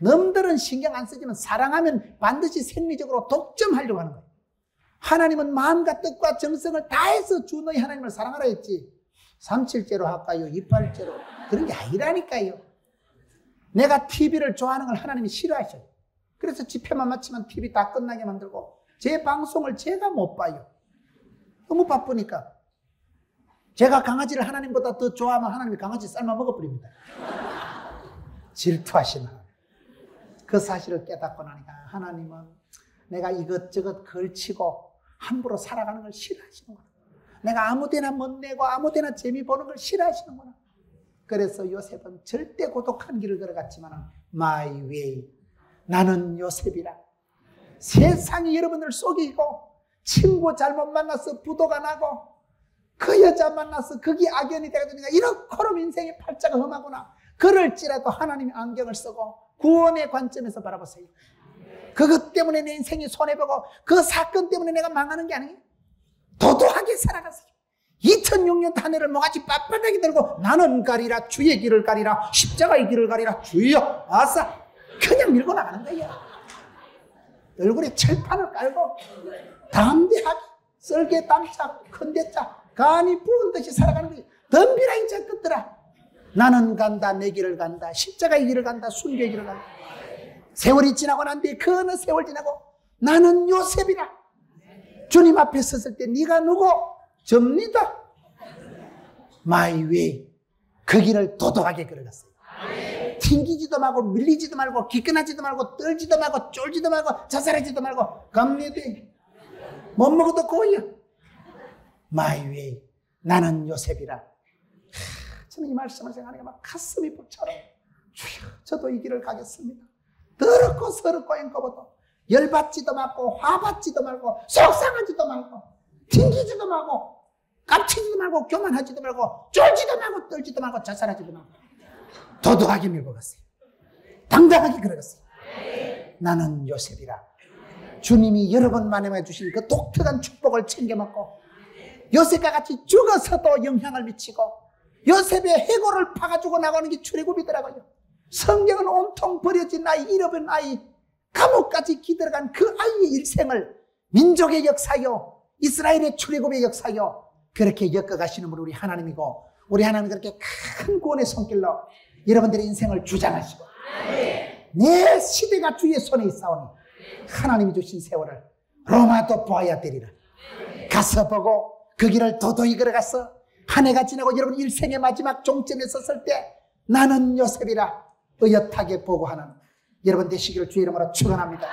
놈들은 신경 안 쓰지만 사랑하면 반드시 생리적으로 독점하려고 하는 거예요. 하나님은 마음과 뜻과 정성을 다해서 주 너희 하나님을 사랑하라 했지 3.7제로 할까요? 2.8제로 그런 게 아니라니까요. 내가 TV를 좋아하는 걸 하나님이 싫어하셔요. 그래서 집회만 마치면 TV 다 끝나게 만들고 제 방송을 제가 못 봐요. 너무 바쁘니까. 제가 강아지를 하나님보다 더 좋아하면 하나님이 강아지 삶아 먹어버립니다. 질투하시는 하나님. 그 사실을 깨닫고 나니까 하나님은 내가 이것저것 걸치고 함부로 살아가는 걸 싫어하시는구나. 내가 아무데나 멋내고 아무데나 재미 보는 걸 싫어하시는구나. 그래서 요셉은 절대 고독한 길을 걸어갔지만 My way. 나는 요셉이라. 세상이 여러분을 속이고 친구 잘못 만나서 부도가 나고 그 여자 만나서 그게 악연이 되거든요. 이렇게럼 인생의 팔자가 험하구나. 그럴지라도 하나님의 안경을 쓰고 구원의 관점에서 바라보세요. 그것 때문에 내 인생이 손해보고 그 사건 때문에 내가 망하는 게 아니에요. 도도하게 살아갔어요. 2006년 한 해를 뭐같이 빳빳하게 들고 나는 가리라 주의 길을 가리라 십자가의 길을 가리라 주여 아싸 그냥 밀고 나가는 거예요. 얼굴에 철판을 깔고 담대하게 썰개 담자 큰 대자 간이 부은 듯이 살아가는 거예요. 덤비라 이제 끝들아. 나는 간다 내 길을 간다 십자가의 길을 간다 순교의 길을 간다. 세월이 지나고 난 뒤에 그 어느 세월 지나고 나는 요셉이라. 주님 앞에 섰을 때 네가 누구? 접니다. My way. 그 길을 도도하게 걸어갔어요. 튕기지도 말고 밀리지도 말고 기끈하지도 말고 떨지도 말고 쫄지도 말고 자살하지도 말고 갑니다. 못 먹어도 고요. My way. 나는 요셉이라. 저는 이 말씀을 생각하니까 막 가슴이 벅차요. 주여 저도 이 길을 가겠습니다. 더럽고 서럽고 앵거보도 열받지도 말고 화받지도 말고 속상하지도 말고 튕기지도 말고 깝치지도 말고 교만하지도 말고 쫄지도 말고 떨지도 말고 자살하지도 말고 도도하게 밀고 갔어요. 당당하게 걸어갔어요. 나는 요셉이라. 주님이 여러 번 만회해 주신 그 독특한 축복을 챙겨 먹고 요셉과 같이 죽어서도 영향을 미치고 요셉의 해골을 파가지고 나가는 게 출애굽이더라고요. 성경은 온통 버려진 아이, 잃어버린 아이, 감옥까지 기들어간 그 아이의 일생을 민족의 역사요, 이스라엘의 출애굽의 역사요, 그렇게 엮어가시는 분이 우리 하나님이고, 우리 하나님은 그렇게 큰 구원의 손길로 여러분들의 인생을 주장하시고, 내 시대가 주의 손에 있사오니 하나님이 주신 세월을 로마도 보아야 되리라. 가서 보고 그 길을 도도히 걸어가서 한 해가 지나고 여러분 일생의 마지막 종점에 섰을 때 나는 요셉이라 의젓하게 보고하는 여러분 되시기를 주의 이름으로 축원합니다.